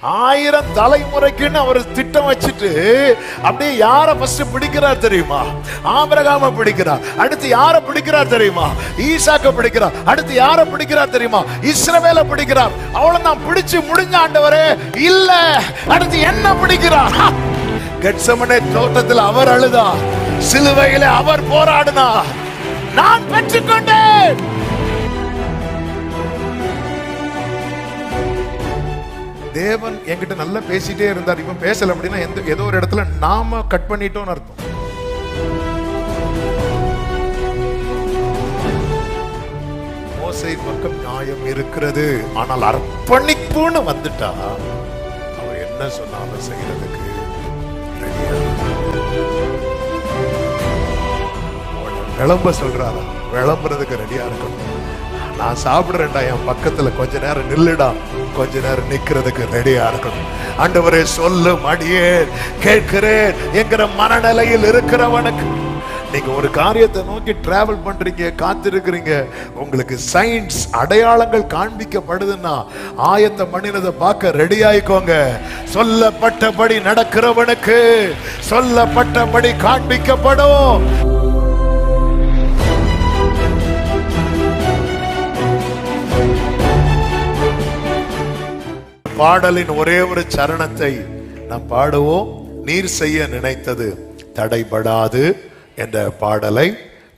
1000 தலைமுறைக்குன்னு அவர் திட்டம் வச்சுட்டு அப்படியே யார ஃபர்ஸ்ட் பிடிக்கிறார் தெரியுமா? ஆபிரகாம பிடிக்கிறார். அடுத்து யார பிடிக்கிறார் தெரியுமா? ஈசாக்க பிடிக்கிறார். அடுத்து யார பிடிக்கிறார் தெரியுமா? இஸ்ரவேலை பிடிக்கிறார். அவ்வளவுதான், பிடிச்சு முடிஞ்ச ஆண்டவரே இல்ல, அடுத்து என்ன பிடிக்கிறார்? கெத்செமனே தோட்டத்தில் அவர் அழுதார், சிலுவையிலே அவர் போராடினார். நான் பெற்றுக்கொண்டேன். தேவன் என்கிட்ட நல்லா பேசிட்டே இருந்தார். இப்ப பேசல அப்படின்னா ஏதோ ஒரு இடத்துல நாம கட் பண்ணிட்டோம்னு அர்த்தம். மோசே பக்கம் நியாயம் இருக்கிறது, ஆனால் அர்ப்பணிப்புன்னு வந்துட்டா அவர் என்ன சொன்னாலும் செய்யறதுக்கு விளம்ப சொல்றாரா? விளம்புறதுக்கு ரெடியா இருக்கணும். நான் சாப்பிடுறேன்டா, என் பக்கத்துல கொஞ்ச நேரம் நில்லுடா, கொஞ்ச நேரம் நிக்கிறதுக்கு ரெடியா இருக்கணும். ஆண்டவரே சொல்லும் அடியே கேட்கிறேன் என்கிற மனநிலையில் இருக்கிறவனுக்கு. நீங்க ஒரு காரியத்தை நோக்கி டிராவல் பண்றீங்க, காத்திருக்கிறீங்க, உங்களுக்கு சயின்ஸ் அடையாளங்கள் காண்பிக்கப்படுதுன்னா ஆயத்தம் பண்ணினதை பார்க்க ரெடி ஆயிக்கோங்க. சொல்லப்பட்டபடி நடக்கிறவனுக்கு சொல்லப்பட்டபடி காண்பிக்கப்படும். பாடலின் ஒரே ஒரு சரணத்தை நாம் பாடுவோம். நீர் செய்ய நினைத்தது தடைபடாது என்ற பாடலை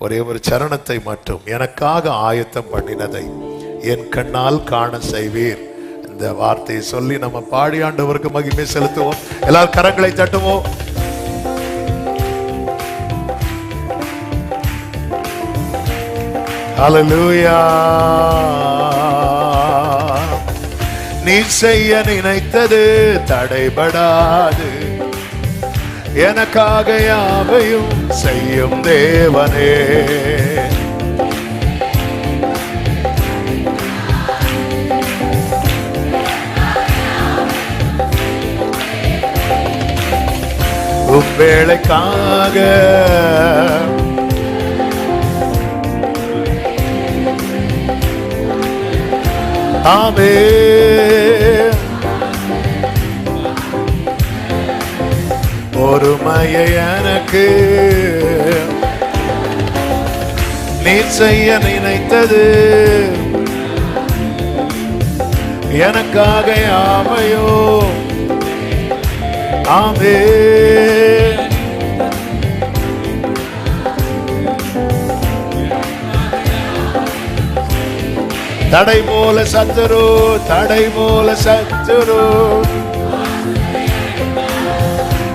ஒரே ஒரு சரணத்தை மட்டும், எனக்காக ஆயத்தம் பண்ணினதை என் கண்ணால் காண செய்வீர், இந்த வார்த்தையை சொல்லி நம்ம பாடி ஆண்டவருக்கு மகிமை செலுத்துவோம். எல்லாரும் கரங்களை தட்டுவோம். ஹல்லேலூயா. நீ செய்ய நினைத்தது தடைபடாது, எனக்காக யாவையும் செய்யும் தேவனே. உம்வேளைக்காக ஆமென். பொறுமையை எனக்கு நீ செய்ய நினைத்தது, எனக்காக யாவையோ ஆமென். தடை போல சத்துரு, தடை போல சத்துரு,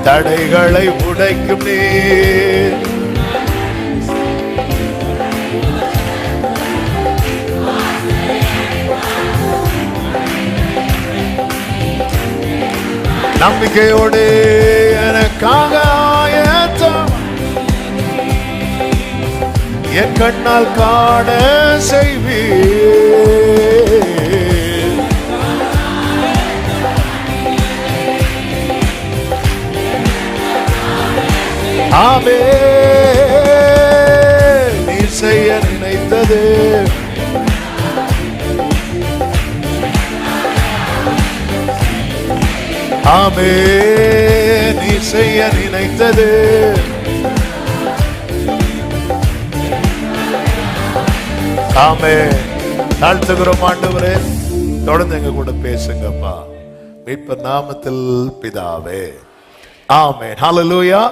தடைகளை உடைக்கும் நீர். நம்பிக்கையோடு எனக்காக ஆயத்தம், என் கண்ணால் காண செய்வீர். ஆமென். நீ செய்ய நினைத்தது ஆமென். நீ செய்ய நினைத்தது ஆமென். தாழ்த்துகிறோம் ஆண்டவரே, தொடர்ந்து எங்க கூட பேசுங்கப்பா, மீட்பர் நாமத்தில் பிதாவே, ஆமென். ஹல்லேலூயா.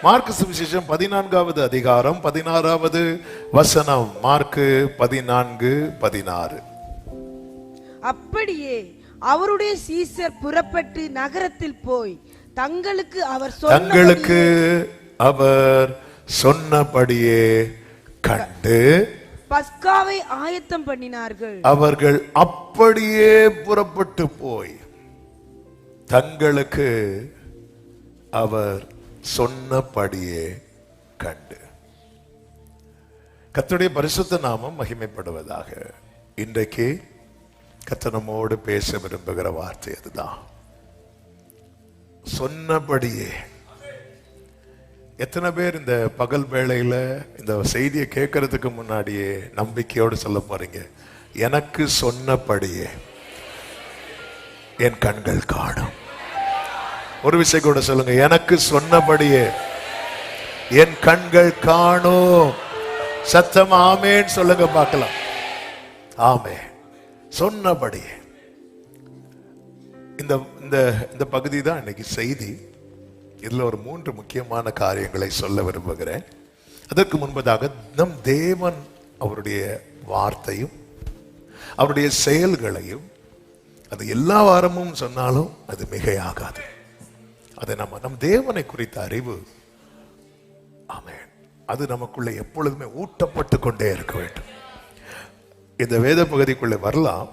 மார்க்கு சுவிசேஷம் 14வது அதிகாரம் 16வது வசனம். மார்க்கு 14:16. அப்படியே அவருடைய சீசர் புறப்பட்டு நகரத்தில் போய் தங்களுக்கு அவர் சொன்னபடியே கண்டு பஸ்காவை ஆயத்தம் பண்ணினார்கள். அவர்கள் அப்படியே புறப்பட்டு போய் தங்களுக்கு அவர் சொன்னபடியே கண்டு. கர்த்தருடைய பரிசுத்த நாமம் மகிமைப்படுவதாக. இன்றைக்கு கர்த்தர் நம்மோடு பேச விரும்புகிற வார்த்தை அதுதான், சொன்னபடியே. எத்தனை பேர் இந்த பகல் வேளையில இந்த செய்தியை கேட்கறதுக்கு முன்னாடியே நம்பிக்கையோடு சொல்ல போறீங்க, எனக்கு சொன்னபடியே. என் கண்கள் காணும். ஒரு விஷயம் கூட சொல்லுங்க, எனக்கு சொன்னபடியே என் கண்கள் காணும். சத்தம் ஆமேன்னு சொல்லுங்க பார்க்கலாம். ஆமே, சொன்னபடியே. இந்த இந்த இந்த பகுதி தான் இன்னைக்கு செய்தி. இதுல ஒரு 3 முக்கியமான காரியங்களை சொல்ல விரும்புகிறேன். அதற்கு முன்பதாக நம் தேவன் அவருடைய வார்த்தையும் அவருடைய செயல்களையும் அது எல்லா வாரமும் சொன்னாலும் அது மிகையாகாது. அதை நம் தேவனை குறித்த அறிவு, ஆமென், அது நமக்குள்ள எப்பொழுதுமே ஊட்டப்பட்டு கொண்டே இருக்க வேண்டும். இந்த வேத பகுதிக்குள்ளே வரலாம்.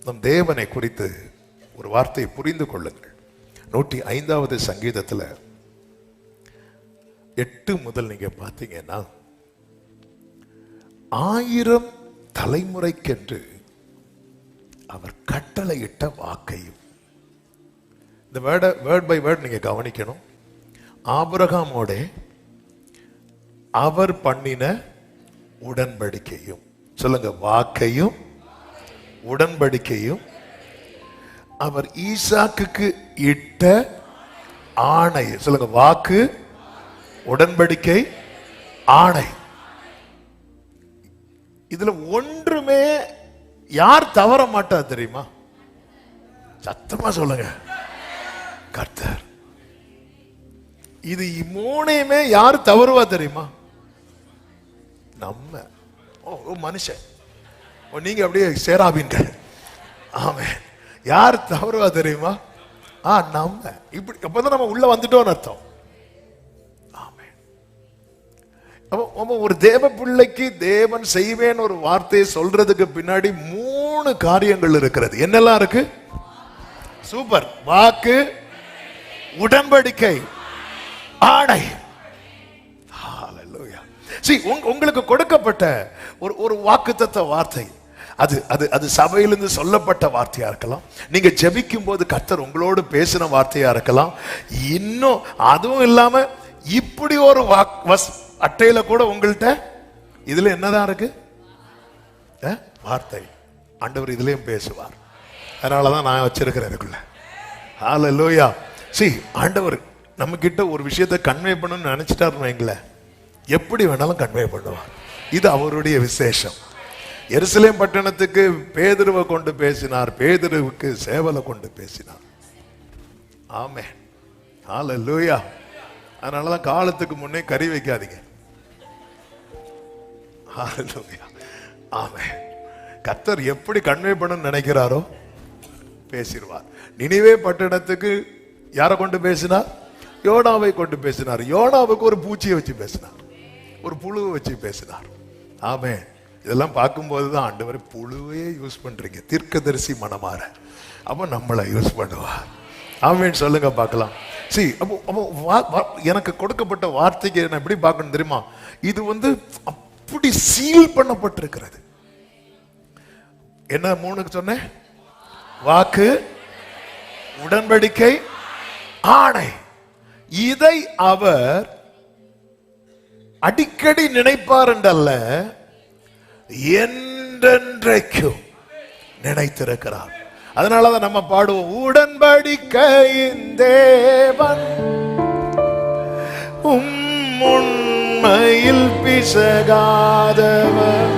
நம் தேவனை குறித்து ஒரு வார்த்தையை புரிந்து கொள்ளுங்கள். 105வது சங்கீதத்தில் 8 முதல் நீங்க பார்த்தீங்கன்னா, 1000 தலைமுறைக்கென்று அவர் கட்டளையிட்ட வாக்கையும். இந்த வேர்ட் பை வேர்ட் நீங்க கவனிக்கணும். ஆபிரகாமோட அவர் பண்ணின உடன்படிக்கையும், சொல்லுங்க, வாக்கையும் உடன்படிக்கையும், அவர் ஈசாக்குக்கு இட்ட ஆணை, சொல்லுங்க, வாக்கு, உடன்படிக்கை, ஆணை. இதுல ஒன்றுமே யார் தவற மாட்டா தெரியுமா? சத்தமா சொல்லுங்க, கர்த்தர். இது 3யுமே யார் தவறுவா தெரியுமா? நம்ம. ஓ மனுஷன், நீங்க அப்படியே சேராபீன்கள். ஆமென். யார் தவறுவா தெரியுமா? நம்ம. இப்படி அப்பதான் நம்ம உள்ள வந்துட்டோம்னு அர்த்தம். ஆமென். அப்ப ஒரு தேவ பிள்ளைக்கு தேவன் செய்வேன் ஒரு வார்த்தையை சொல்றதுக்கு பின்னாடி 3 காரியங்கள் இருக்கிறது. என்னெல்லாம் இருக்கு? சூப்பர். வாக்கு, உடன்படிக்கை, ஆணை. ஹல்லேலூயா. உங்களுக்கு கொடுக்கப்பட்ட ஒரு வாக்குத்தத்த வார்த்தை, அது அது அது சபையிலிருந்து சொல்லப்பட்ட வார்த்தையா இருக்கலாம். நீங்க ஜெபிக்கும் போது கர்த்தர் உங்களோடு பேசின வார்த்தையா இருக்கலாம். இன்னும் அதுவும் இல்லாம இப்படி ஒரு அட்டையில கூட உங்கள்கிட்ட இதுல என்னதான் இருக்கு? வார்த்தை. ஆண்டவர் இதுலயும் பேசுவார். அதனாலதான் நான் வச்சிருக்கிறேன் இதுக்குள்ள. ஹல்லேலூயா. ஆண்டவர் நம்ம கிட்ட ஒரு விஷயத்தை கன்வே பண்ணணும்னு நினைச்சிட்டாருன்னு வைங்களேன், எப்படி வேணாலும் கன்வே பண்ணுவார். இது அவருடைய விசேஷம். எருசலேம் பட்டணத்துக்கு பேதுருவை கொண்டு பேசினார், பேதுருவுக்கு சேவலை கொண்டு பேசினார். ஆமென். ஹல்லேலூயா. அதனாலதான் காலத்துக்கு முன்னே கறி வைக்காதீங்க. ஹல்லேலூயா. ஆமென். கர்த்தர் எப்படி கன்வே பண்ணணும்னு நினைக்கிறாரோ பேசிடுவார். நினிவே பட்டணத்துக்கு யாரை கொண்டு பேசினார்? யோனாவை கொண்டு பேசினார். யோனாவுக்கு ஒரு பூச்சியை வச்சு பேசினார், ஒரு புழுவை வச்சு பேசினார். ஆமென். இதெல்லாம் பார்க்கும்போதுதான் ஆண்டவர் புழுவையே யூஸ் பண்றீங்க, தீர்க்கதரிசி மனமாற, அப்ப நம்மளை யூஸ் பண்ணுவார். ஆமென். சொல்லுங்க பார்க்கலாம். எனக்கு கொடுக்கப்பட்ட வார்த்தைக்கு நான் எப்படி பார்க்கணும் தெரியுமா? இது அப்படி சீல் பண்ணப்பட்டிருக்கிறது. என்ன 3 சொன்னேன்? வாக்கு, உடன்படிக்கை, ஆணை. இதை அவர் அடிக்கடி நினைப்பார் என்றல்ல, என்றென்றைக்கும் நினைத்திருக்கிறார். அதனாலதான் நம்ம பாடுவோம், உடன்படிக்கையின் தேவன் உண்மையில் பிசகாதவர்,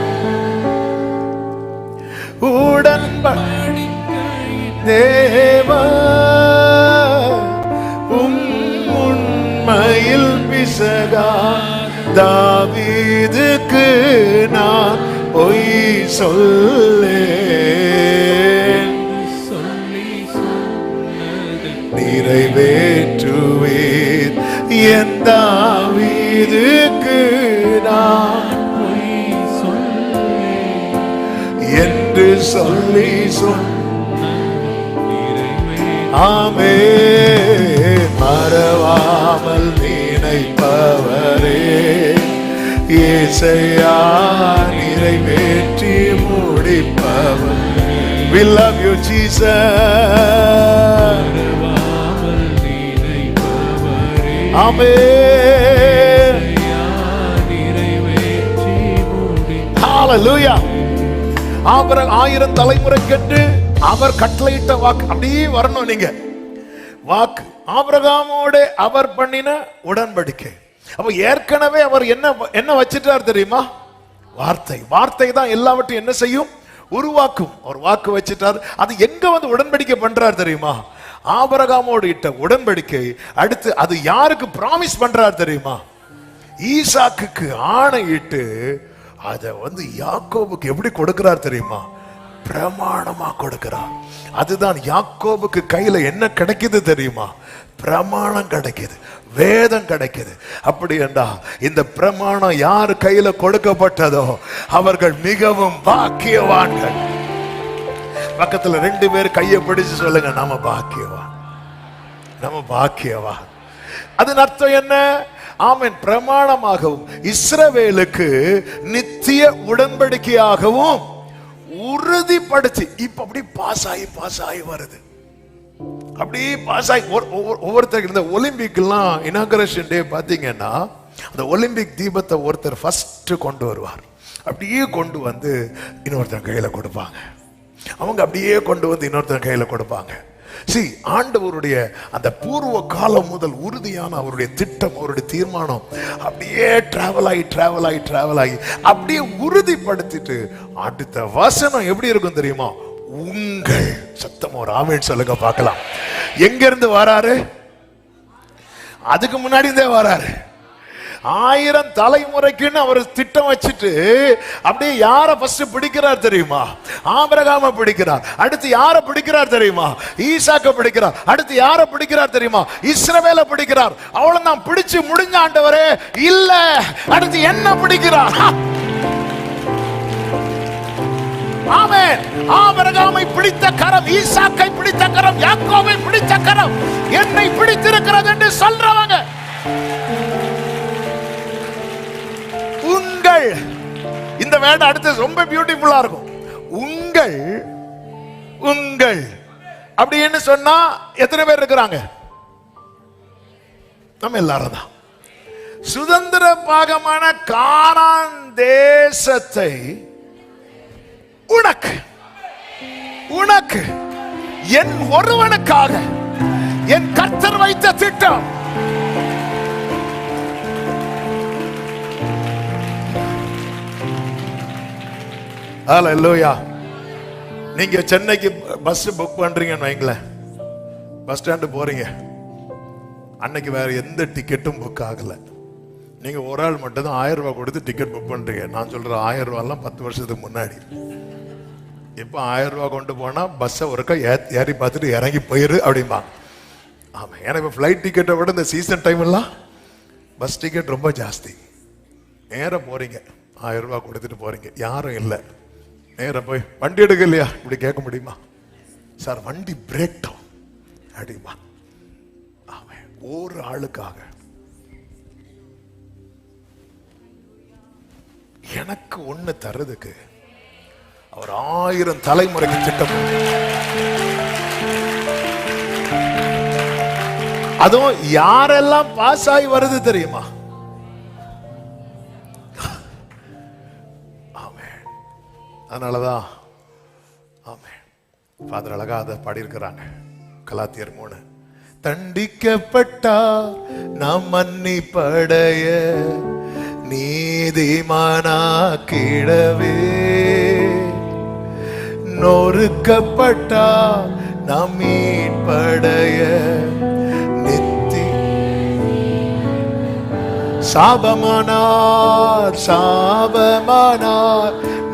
உடன்படிக்கையின் தேவன் உண்மையில் பிசகா. தாவீதுக்கு நான் பொய் சொல்லேன், நிறைவேற்றுவேன் என் தாவீதுக்கு நான் பொய் சொல்லேன் என்று சொல்லி ஆமென். மறவாமல் நினைப்பவரே இயேசையா, நிறைவேற்றி முடிப்பவர். We love you Jesus. ஆமென். ஹல்லேலூயா. 1000 தலைமுறைக்கென்று அவர் கட்டளையிட்ட வாக்கு அப்படியே வரணும். நீங்க வாக்கு ஆபிரகாமோட அவர் பண்ணின உடன்படிக்கை. அப்ப ஏற்கனவே அவர் என்ன வச்சிட்டார் தெரியுமா? வார்த்தை. வார்த்தை தான் எல்லாவற்றையும் என்ன செய்யும்? உருவாக்கும். அவர் வாக்கு வச்சிட்டார். அது எங்க வந்து உடன்படிக்கை பண்றார் தெரியுமா? ஆபிரகாமோடு இட்ட உடன்படிக்கை. அடுத்து அது யாருக்கு பிராமிஸ் பண்றார் தெரியுமா? ஈசாக்குக்கு ஆணையிட்டு அதை வந்து யாக்கோபுக்கு எப்படி கொடுக்கிறார் தெரியுமா? பிரமாணமா கொடுக்கிறார். அதுதான் யாக்கோபுக்கு கையில என்ன கிடைக்குது தெரியுமா? பிரமாணம் கிடைக்குது, வேதம் கிடைக்குது. அப்படி என்றா இந்த பிரமாணம் யார் கையில கொடுக்கப்பட்டதோ அவர்கள் மிகவும் பாக்கியவான்கள். பக்கத்துல 2 பேர் கையை பிடிச்சு சொல்லுங்க, நம்ம பாக்கியவான், நம்ம பாக்கியவான். அதன் அர்த்தம் என்ன? ஆமென். பிரமாணமாகவும் இஸ்ரவேலுக்கு நித்திய உடன்படிக்கையாகவும் உறுதிப்படுத்தி இப்ப அப்படி பாஸ் ஆகி வருது. அப்படி பாஸ் ஆகி ஒவ்வொருத்தருக்கு இந்த ஒலிம்பிக்லாம் இனாகரேஷன் டே பாத்தீங்கன்னா அந்த ஒலிம்பிக் தீபத்தை ஒருத்தர் ஃபர்ஸ்ட் கொண்டு வருவார். அப்படியே கொண்டு வந்து இன்னொருத்தர் கையில கொடுப்பாங்க. அவங்க அப்படியே கொண்டு வந்து இன்னொருத்தர் கையில கொடுப்பாங்க. ஆண்டவருடைய அந்த பூர்வ காலம் முதல் உறுதியான அவருடைய திட்டம், அவருடைய தீர்மானம் அப்படியே டிராவல் ஆகி அப்படியே உறுதிப்படுத்திட்டு அடுத்த வசனம் எப்படி இருக்கும் தெரியுமா? உங்கள் சத்தம் ஒரு ஆமென் சொல்லுங்க பார்க்கலாம். எங்க இருந்து வராரு? அதுக்கு முன்னாடி இருந்தே வராரு. 1000 தலைமுறைக்குன்னு அவர் திட்டம் வச்சுட்டு அப்படியே யார ஃபர்ஸ்ட் பிடிக்கிறார் தெரியுமா? ஆபிரகாம பிடிக்கிறார். அடுத்து யார பிடிக்கிறார் தெரியுமா? ஈசாக்க பிடிக்கிறார். அடுத்து யார பிடிக்கிறார் தெரியுமா? இஸ்ரவேலை பிடிக்கிறார். அவ்வளவுதான், பிடிச்சு முடிஞ்ச ஆண்டவரே இல்ல, அடுத்து என்ன பிடிக்கிறார்? ஆமென். ஆபிரகாமை பிடித்த கரம், ஈசாக்கை பிடித்த கரம், யாக்கோபை பிடித்த கரம் என்னை பிடித்திருக்கிறது என்று சொல்றவங்க உங்கள். இந்த வேர்ட் அடுத்து ரொம்ப பியூட்டிஃபுல்லா இருக்கும். உங்கள் உங்கள் அப்படின்னு சொன்னா எத்தனை பேர் இருக்கிறாங்க? நம்ம எல்லாரும் தான். சுதந்திர பாகமான கானான் தேசத்தை உனக்கு என் ஒருவனுக்காக என் கர்த்தர் வைத்த திட்டம். ஹல்லேலூயா. நீங்க சென்னைக்கு பஸ் புக் பண்றீங்கன்னு வைங்களேன், பஸ் ஸ்டாண்டு போறீங்க. அன்னைக்கு வேற எந்த டிக்கெட்டும் புக் ஆகல. நீங்க ஒரு ஆள் மட்டும் தான் 1000 ரூபாய் கொடுத்து டிக்கெட் புக் பண்றீங்க. நான் சொல்றேன் 1000 ரூபாய்லாம் 10 வருஷத்துக்கு முன்னாடி. இப்ப 1000 ரூபாய் கொண்டு போனா பஸ்ஸை ஒருக்கா ஏறி பார்த்துட்டு இறங்கி போயிரு அப்படிம்பா. ஆமா, ஏன்னா இப்ப பிளைட் டிக்கெட்டை விட இந்த சீசன் டைம் எல்லாம் பஸ் டிக்கெட் ரொம்ப ஜாஸ்தி. நேர போறீங்க, 1000 ரூபாய் கொடுத்துட்டு போறீங்க, யாரும் இல்லை. நேரம் போய் வண்டி எடுக்க இல்லையா இப்படி கேட்க முடியுமா? சார் வண்டி பிரேக் டவுன் அப்படிமா. ஒரு ஆளுக்காக எனக்கு ஒண்ணு தர்றதுக்கு அவர் 1000 தலைமுறைக்கு திட்டம். அதுவும் யாரெல்லாம் பாஸ் ஆகி வருது தெரியுமா? அதனாலதான் ஃபாதர் அழகா அதை பாடியிருக்கிறாங்க. கலாத்தியர் 3. தண்டிக்கப்பட்டா நாம் மன்னிப்படைய நீதிமானாக்கிடவே, நொறுக்கப்பட்டா நாம் மீட்படைய நித்தி சாபமானார்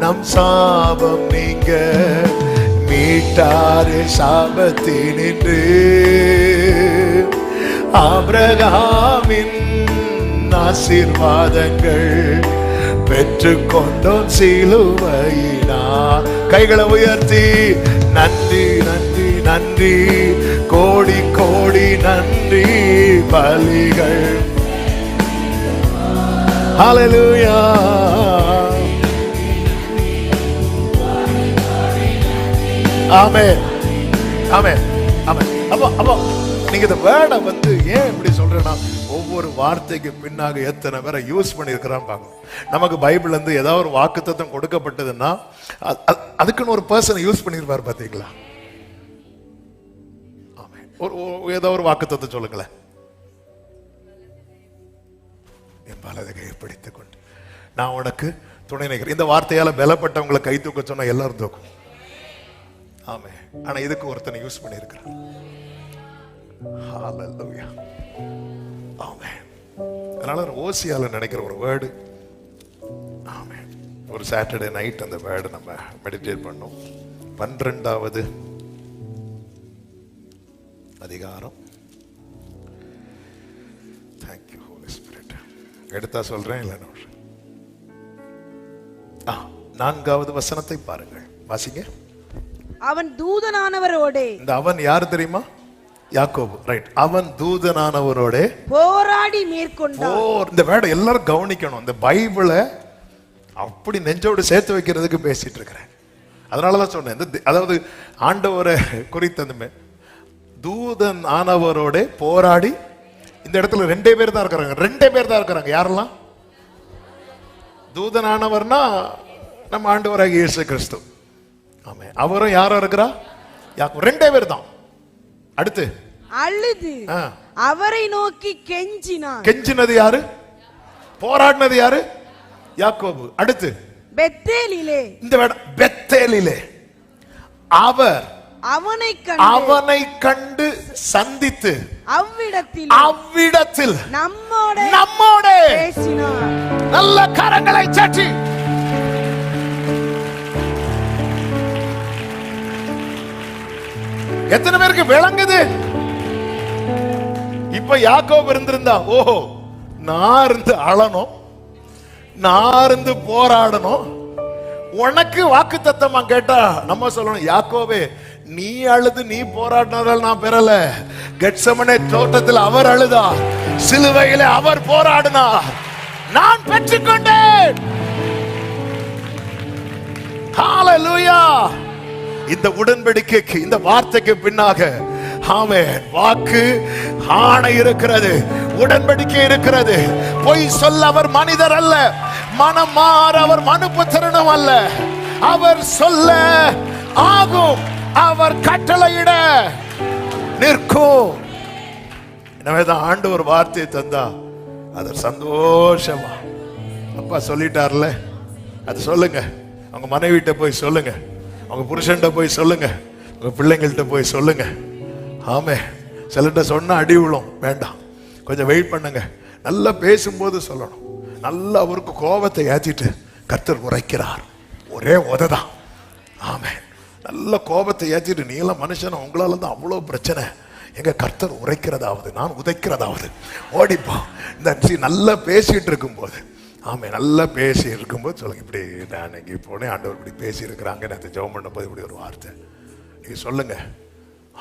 நம் சாபம் நீங்க மீட்டாரே சாபத்தினின்று. ஆபிரகாமின் ஆசீர்வாதங்கள் பெற்றுக்கொண்டோம் சிலுவையினார். கைகளை உயர்த்தி நன்றி நன்றி நன்றி, கோடி கோடி நன்றி பலிகள். ஹல்லேலூயா. ஆமென் ஆமென் ஆமென். அப்போ நீங்க இந்த வேர்டை வந்து ஏன் இப்படி சொல்றேன்னா, ஒவ்வொரு வார்த்தைக்கு பின்னாக எத்தனை பேரை யூஸ் பண்ணியிருக்கிறான்னு பார்க்கணும். நமக்கு பைபிள்ல இருந்து ஏதாவது ஒரு வாக்குத்தத்தம் கொடுக்கப்பட்டதுன்னா அதுக்குன்னு ஒரு பர்சனை யூஸ் பண்ணிருப்பாரு. பாத்தீங்களா? ஏதோ ஒரு வாக்குத்தத்தம் சொல்லுங்களேன். என் வலது கையை பிடித்துக் கொண்டு நான் உனக்கு துணை நிற்கிறேன். இந்த வார்த்தையால பலப்பட்டவங்களை கை தூக்க சொன்னா எல்லாரும் தூக்கும். ஆமே. ஆனா இதுக்கு ஒருத்தனை யூஸ் பண்ணி இருக்கிறான். ஹalleluya. ஆமே. அதனால ஓசியால நினைக்கிற ஒரு வேர்டு. ஆமே. ஒரு சாட்டர்டே நைட் அந்த வேர்டு நம்ம மெடிடேட் பண்ணோம். 12வது அதிகாரம். Thank you Holy Spirit. எடுத்தா சொல்றேன் இல்ல 4வது வசனத்தை பாருங்கள், வாசிங்க. அவன் தூதனானவரோடே. இந்த அவன் யாரு தெரியுமா? யாக்கோபு. ரைட். அவன் தூதனானவரோடே போராடி மேற்கொண்டான். இந்த வேர்டை எல்லாரும் கவனிக்கணும். இந்த பைபிளை அப்படி நெஞ்சோடு சேர்த்து வைக்கிறதுக்கு பேசிட்டு இருக்கிறேன். அதனாலதான் சொன்னேன். அதாவது ஆண்டவரை குறித்த தூதன் ஆனவரோட போராடி. இந்த இடத்துல 2 பேர் தான் இருக்கிறாங்க. 2 பேர் தான் இருக்கிறாங்க. யாரெல்லாம்? தூதனானவர்னா நம்ம ஆண்டவராகிய இயேசு கிறிஸ்து. ஆமே. அவரும் யாரும் இருக்கிறா? 2 பேர் தான். அடுத்து அழுது அவரை நோக்கி கெஞ்சினான். கெஞ்சினது யாரு? போராடினது யாரு? யாக்கோபு. அடுத்து பெத்தேலிலே. இந்த பெத்தேலிலே அவர் அவனை கண்டு சந்தித்து அவ்விடத்தில் நம்மோட பேசினார். நல்ல கரங்களை தட்டி எத்தனை பேருக்கு விளங்குது? இப்ப யாக்கோபு இருந்திருந்தா, ஓஹோ நான் இருந்து அழணும், நான் இருந்து போராடணும், உனக்கு வாக்கு தத்தமா கேட்டா நம்ம சொல்லணும், யாக்கோபே நீ அழுது நீ போராடினதால் நான் பெறல. கெத்செமனே தோட்டத்தில் அவர் அழுதார், சிலுவையிலே அவர் போராடினார், நான் பெற்றுக்கொண்டேன். ஹalleluya. இந்த உடன்படிக்கைக்கு, இந்த வார்த்தைக்கு பின்னாக ஆமென் வாக்கு ஆணை இருக்கிறது, உடன்படிக்கை இருக்கிறது. பொய் சொல்ல அவர் மனிதர் அல்ல, மனம் மாற அவர் மனுபுத்திரனும் அல்ல. அவர் சொல்ல ஆகும், அவர் கட்டளையிட நிற்கும். எனவேதான் ஆண்டவர் வார்த்தையை தந்தா அது சந்தோஷமா, அப்பா சொல்லிட்டார்ல அது சொல்லுங்க, அவங்க மனைவிட்ட போய் சொல்லுங்க, அவங்க புருஷன்ட்ட போய் சொல்லுங்க, உங்க பிள்ளைங்கள்ட்ட போய் சொல்லுங்க. ஆமே. சிலர்கிட்ட சொன்னா அடி விழும், வேண்டாம், கொஞ்சம் வெயிட் பண்ணுங்க. நல்லா பேசும்போது சொல்லணும். நல்லா அவருக்கு கோபத்தை ஏற்றிட்டு கர்த்தர் உரைக்கிறார், ஒரே உததான். ஆமே. நல்ல கோபத்தை ஏற்றிட்டு, நீலாம் மனுஷன், உங்களால தான் அவ்வளோ பிரச்சனை, எங்க கர்த்தர் உரைக்கிறதாவது நான் உதைக்கிறதாவது ஓடிப்போ. இந்த நல்லா பேசிட்டு இருக்கும்போது, ஆமே நல்லா பேசி இருக்கும்போது சொல்லுங்க, இப்படி நான் இங்கே போனேன், ஆண்டவர் இப்படி பேசி இருக்கிறாங்க, நான் ஜெபம் பண்ணும் போது இப்படி ஒரு வார்த்தை நீங்க சொல்லுங்க.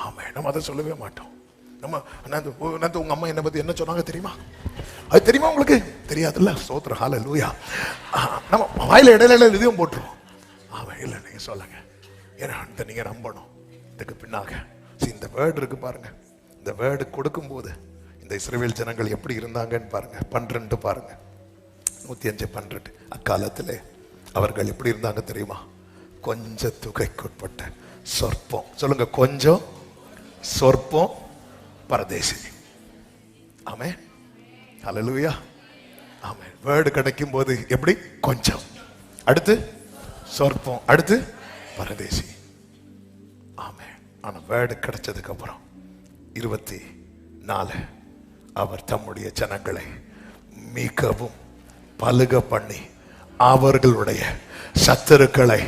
ஆமே. நம்ம அதை சொல்லவே மாட்டோம். நம்ம உங்க அம்மா என்னை பத்தி என்ன சொன்னாங்க தெரியுமா? அது தெரியுமா உங்களுக்கு? தெரியாதுல்ல. ஸ்தோத்திரம், ஹல்லேலூயா. நம்ம வாயில இடையில இதையும் போட்டுருவோம். ஆமா, இல்லை நீங்க சொல்லுங்க, ஏன்னா நீங்க நம்பணும். இதுக்கு பின்னாக இந்த வேர்டு இருக்கு பாருங்க. இந்த வேர்டு கொடுக்கும் போது இந்த இஸ்ரவேல் ஜனங்கள் எப்படி இருந்தாங்கன்னு பாருங்க. 12 பாருங்க, 105:12. அக்காலத்திலே அவர்கள் எப்படி இருந்தாங்க தெரியுமா? கொஞ்ச தொகைக்குட்பட்ட சொற்பம். சொல்லுங்க, கொஞ்சம், சொற்பம், பரதேசி. ஆமே. ஹல்லேலூயா. ஆமே. வேர்டு கிடைக்கும் போது எப்படி? கொஞ்சம், அடுத்து சொற்பம், அடுத்து பரதேசி. ஆமே. ஆனா வேர்டு கிடைச்சதுக்கு அப்புறம் 24 அவர் தம்முடைய ஜனங்களை மிகவும் பலுக பண்ணி அவர்களுடைய சத்துருக்களை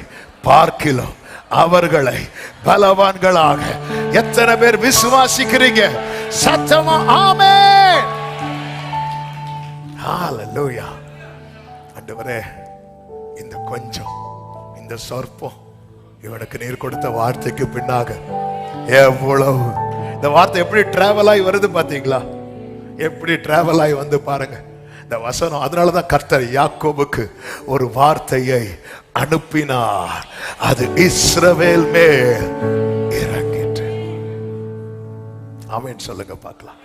பார்க்கிலும் அவர்களை பலவான்களாக. எத்தனை பேர் விசுவாசிக்கிறீங்க? சத்தமா ஆமென். ஹல்லேலூயா. ஆண்டவரே, இந்த கொஞ்சம், இந்த சொற்பம், இவனுக்கு நீர் கொடுத்த வார்த்தைக்கு பின்னாக எவ்வளவு, இந்த வார்த்தை எப்படி டிராவல் ஆகி வருது பாத்தீங்களா? எப்படி டிராவல் ஆகி வந்து பாருங்க இந்த வசனம். அதனாலதான் கர்த்தர் யாக்கோபுக்கு ஒரு வார்த்தையை அனுப்பினார், அது இஸ்ரவேல் மேல் இறங்கிட்டு. ஆமென் சொல்லுங்க பார்க்கலாம்.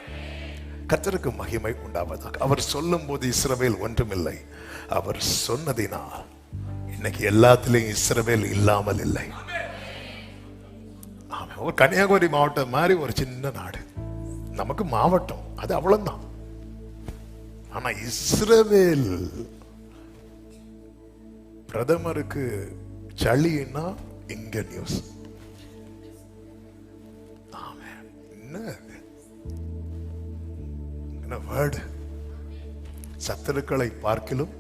கர்த்தருக்கு மகிமை உண்டாவதாக. அவர் சொல்லும் போது இஸ்ரவேல் ஒன்றுமில்லை, அவர் சொன்னதினால் இன்னைக்கு எல்லாத்திலையும் இஸ்ரவேல் இல்லாமல் இல்லை. ஆமென். ஒரு கன்னியாகுமரி மாவட்டம் மாதிரி ஒரு சின்ன நாடு, நமக்கு மாவட்டம் அது அவ்வளவுதான். ஆனா இஸ்ரவேல் பிரதமருக்கு சளின்னா இங்க நியூஸ். என்ன வேர்டு, சத்துருக்களை பார்க்கிலும்,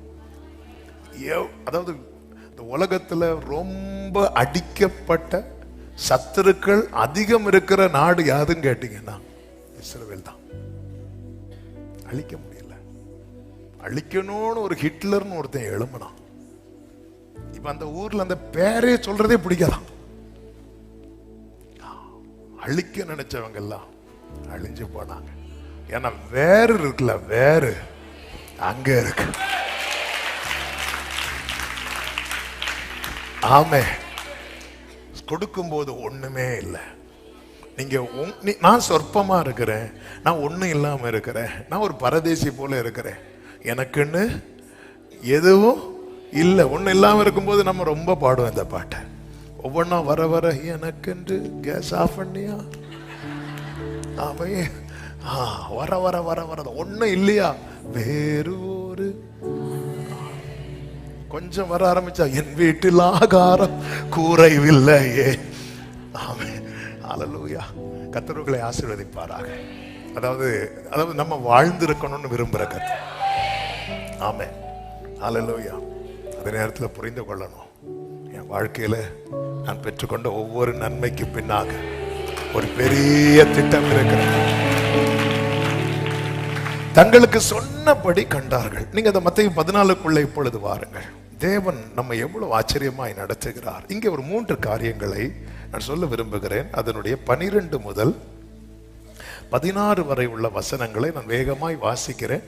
அதாவது இந்த உலகத்துல ரொம்ப அடிக்கப்பட்ட சத்துருக்கள் அதிகம் இருக்கிற நாடு யாதுன்னு கேட்டீங்கன்னா இஸ்ரவேல் தான். அழிக்க முடியல. அழிக்கணும்னு ஒரு ஹிட்லர்னு ஒருத்தன் எழும்பினான். இப்ப அந்த ஊர்ல அந்த பேரே சொல்றதே பிடிக்காதான். அழிக்க நினைச்சவங்க எல்லாம் அழிஞ்சு போனாங்க. ஏன்னா வேறு இருக்குல்ல, வேறு அங்க இருக்கு. ஆமே. கொடுக்கும் போது ஒண்ணுமே இல்லை. நீங்க நான் சொற்பமா இருக்கிறேன், நான் ஒண்ணும் இல்லாம இருக்கிறேன், நான் ஒரு பரதேசி போல இருக்கிறேன், எனக்குன்னு எதுவும் இல்லை. ஒண்ணு இல்லாம இருக்கும்போது நம்ம ரொம்ப பாடுவோம் இந்த பாட்டை. ஒவ்வொன்னா வர வர எனக்கென்று கேஸ் ஆஃப் பண்ணியா, ஆமே, வர வர வர வர ஒண்ணும் இல்லையா, வேறு ஒரு கொஞ்சம் வர ஆரம்பிச்சா என் வீட்டில் ஆகாரம் கூரைவில்லையே. ஆமே, அல்லேலூயா. கர்த்தர்களை ஆசீர்வதிப்பாராக. அதாவது நம்ம வாழ்ந்திருக்கணும்னு விரும்புற கர்த்தர். ஆமே, அல்லேலூயா. அதே நேரத்தில் புரிந்து கொள்ளணும், என் வாழ்க்கையில நான் பெற்றுக்கொண்ட ஒவ்வொரு நன்மைக்கு பின்னாக ஒரு பெரிய திட்டம் இருக்கிறது. தங்களுக்கு சொன்னபடி கண்டார்கள். நீங்க அந்த மத்தேயு 14 இப்பொழுது வாருங்கள். தேவன் நம்ம எவ்வளவு ஆச்சரியமாய் நடத்துகிறார். இங்கே ஒரு 3 காரியங்களை நான் சொல்ல விரும்புகிறேன். அதனுடைய 12 முதல் 16 வரை உள்ள வசனங்களை நான் வேகமாய் வாசிக்கிறேன்.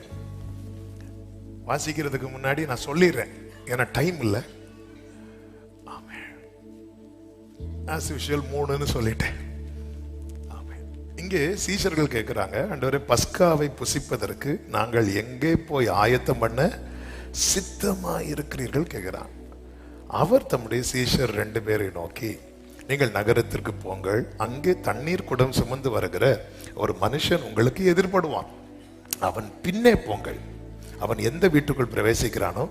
வாசிக்கிறதுக்கு முன்னாடி நான் சொல்லிடுறேன், ஏன்னா டைம் இல்லை. ஆஸ் யூஷுவல் 3ன்னு சொல்லிட்டேன். இங்கே சீஷர்கள் கேட்கிறாங்க, ஆண்டவரே பஸ்காவை புசிப்பதற்கு நாங்கள் எங்கே போய் ஆயத்தம் பண்ண சித்தமாய் இருக்கிறீர்கள் கேட்கிறான். அவர் தம்முடைய சீஷர் 2 பேரை நோக்கி, நீங்கள் நகரத்திற்கு போங்கள், அங்கே தண்ணீர் குடம் சுமந்து வருகிற ஒரு மனுஷன் உங்களுக்கு எதிர்படுவான், அவன் பின்னே போங்கள். அவன் எந்த வீட்டுக்குள் பிரவேசிக்கிறானோ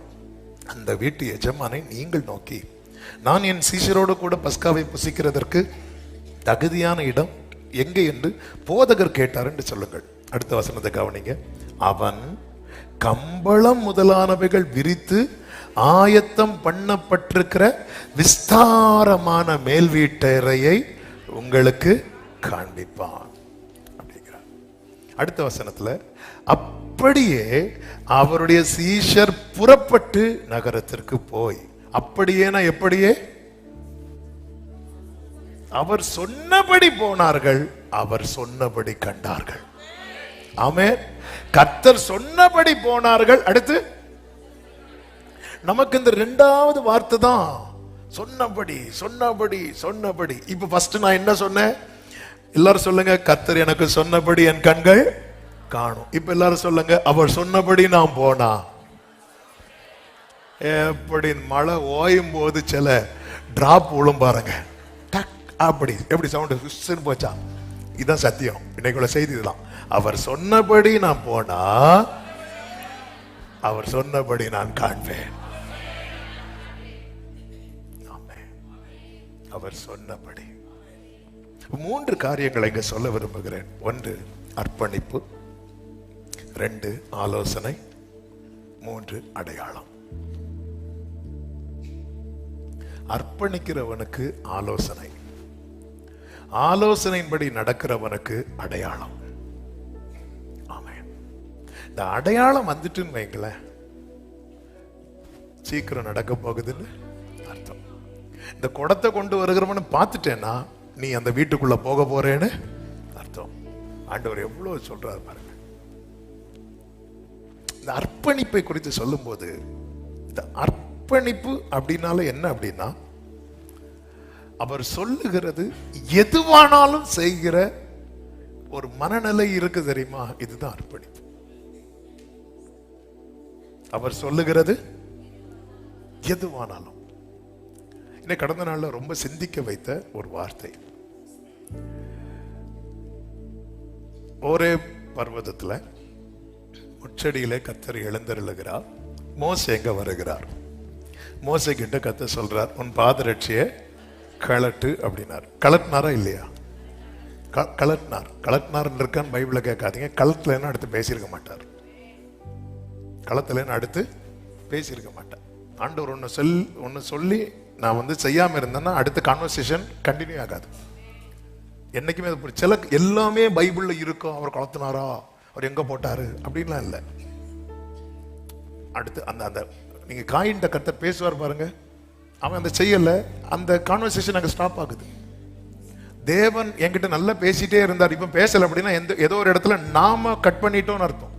அந்த வீட்டு எஜமானை நீங்கள் நோக்கி, நான் என் சீஷரோடு கூட பஸ்காவை புசிக்கிறதற்கு தகுதியான இடம் எங்கே என்று போதகர் கேட்டார் என்று சொல்லுங்கள். அடுத்த வசனத்தை கவனிங்க. அவன் கம்பளம் முதலானவைகள் விரித்து ஆயத்தம் பண்ணப்பட்டிருக்கிற விஸ்தாரமான மேல் வீட்டறையை உங்களுக்கு காண்பிப்பான் அப்படிங்கிறார். அடுத்த வசனத்துல, அப்படியே அவருடைய சீஷர் புறப்பட்டு நகரத்திற்கு போய், அப்படியேனா எப்படியே, அவர் சொன்னபடி போனார்கள், அவர் சொன்னபடி கண்டார்கள். ஆமென். கர்த்தர் சொன்னபடி போனார்கள். அடுத்து நமக்கு இந்த 2வது வார்த்தை தான் சொன்னபடி சொன்னபடி சொன்னபடி. இப்ப ஃபர்ஸ்ட் நான் என்ன சொன்னேன்? எல்லாரும் சொல்லுங்க, கர்த்தர் எனக்கு சொன்னபடி என் கண்கள் காணும். இப்ப எல்லாரும் சொல்லுங்க, அவர் சொன்னபடி நான் போனா. எப்படி மழை ஓயும் போது சில டிராப் விழும் பாருங்க, அப்படி எப்படி சவுண்ட் போச்சா? இதுதான் சத்தியம். இன்னைக்குள்ள செய்தி இதுதான். அவர் சொன்னபடி நான் போனா அவர் சொன்னபடி நான் காண்பேன். அவர் சொன்னபடி 3 காரியங்களை இங்க சொல்ல விரும்புகிறேன். 1 அர்ப்பணிப்பு, 2 ஆலோசனை, 3 அடையாளம். அர்ப்பணிக்கிறவனுக்கு ஆலோசனை, ஆலோசனையின்படி நடக்கிறவனுக்கு அடையாளம். ஆமென். இந்த அடையாளம் வந்துட்டுன்னு வைங்களேன், சீக்கிரம் நடக்க போகுதுன்னு அர்த்தம். இந்த குடத்தை கொண்டு வருகிறவனு பார்த்துட்டேன்னா நீ அந்த வீட்டுக்குள்ள போக போறேன்னு அர்த்தம். ஆண்டவர் எவ்வளவு சொல்றாரு பாருங்க. இந்த அர்ப்பணிப்பை குறித்து சொல்லும் போது, இந்த அர்ப்பணிப்பு அப்படின்னால என்ன அப்படின்னா, அவர் சொல்லுகிறது எதுவானாலும் செய்கிற ஒரு மனநிலை இருக்கு தெரியுமா? இதுதான் அர்ப்பணிப்பு. அவர் சொல்லுகிறது எதுவானாலும். இன்னைக்கு கடந்த நாள்ல ரொம்ப சிந்திக்க வைத்த ஒரு வார்த்தை, ஒரே பர்வதத்துல முச்சடியிலே கர்த்தர் எழுந்தருளுகிறார். மோசே எங்க வருகிறார். மோசே கிட்ட கர்த்தர் சொல்றார், உன் பாதரட்சியை கழட்டு அப்படின்னார். கலட்டினாரா இல்லையா? கலட்டினார் இருக்கான்னு பைபிள கேட்காதீங்க. களத்துல அடுத்து பேசியிருக்க மாட்டார். களத்துல அடுத்து பேசியிருக்க மாட்டார். ஆண்டவர் ஒன்னு சொல்லி நான் செய்யாம இருந்தேன்னா அடுத்த கான்வர்சேஷன் கண்டினியூ ஆகாது. என்னைக்குமே சில எல்லாமே பைபிள்ல இருக்கும். அவர் கலத்தினாரா, அவர் எங்க போட்டாரு அப்படின்லாம் இல்லை. அடுத்து அந்த நீங்க காயின்ட்ட கர்த்தர் பேசுவார் பாருங்க, அவன் அந்த செய்யல, அந்த கான்வர்சேஷன் அங்க ஸ்டாப் ஆகுது. தேவன் என்கிட்ட நல்லா பேசிட்டே இருந்தார், இப்ப பேசல அப்படின்னா ஏதோ ஒரு இடத்துல நாம கட் பண்ணிட்டோம்னு அர்த்தம்.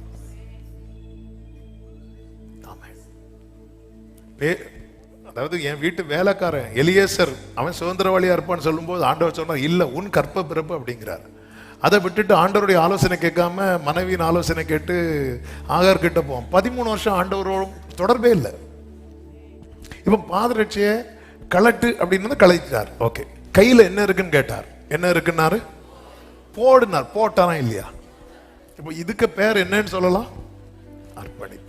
அதாவது என் வீட்டு வேலைக்காரன் எலியேசர் அவன் சுதந்திரவாளியா இருப்பான்னு சொல்லும்போது ஆண்டவர் சொன்னார், இல்ல உன் கற்ப பிறப்பு அப்படிங்கிறார். அதை விட்டுட்டு ஆண்டவருடைய ஆலோசனை கேட்காம மனைவியின் ஆலோசனை கேட்டு ஆகார் கிட்ட போவோம். 13 வருஷம் ஆண்டவரோட தொடர்பே இல்லை. இப்ப பாதரட்சியை கலட்டு அப்படின்னு கலைச்சார். ஓகே, கையில என்ன இருக்குன்னு கேட்டார். என்ன இருக்குன்னாரு, போடுனார். போட்டாரா இல்லையா? இப்போ இதுக்கு பேர் என்னன்னு சொல்லலாம், அர்ப்பணிப்பு.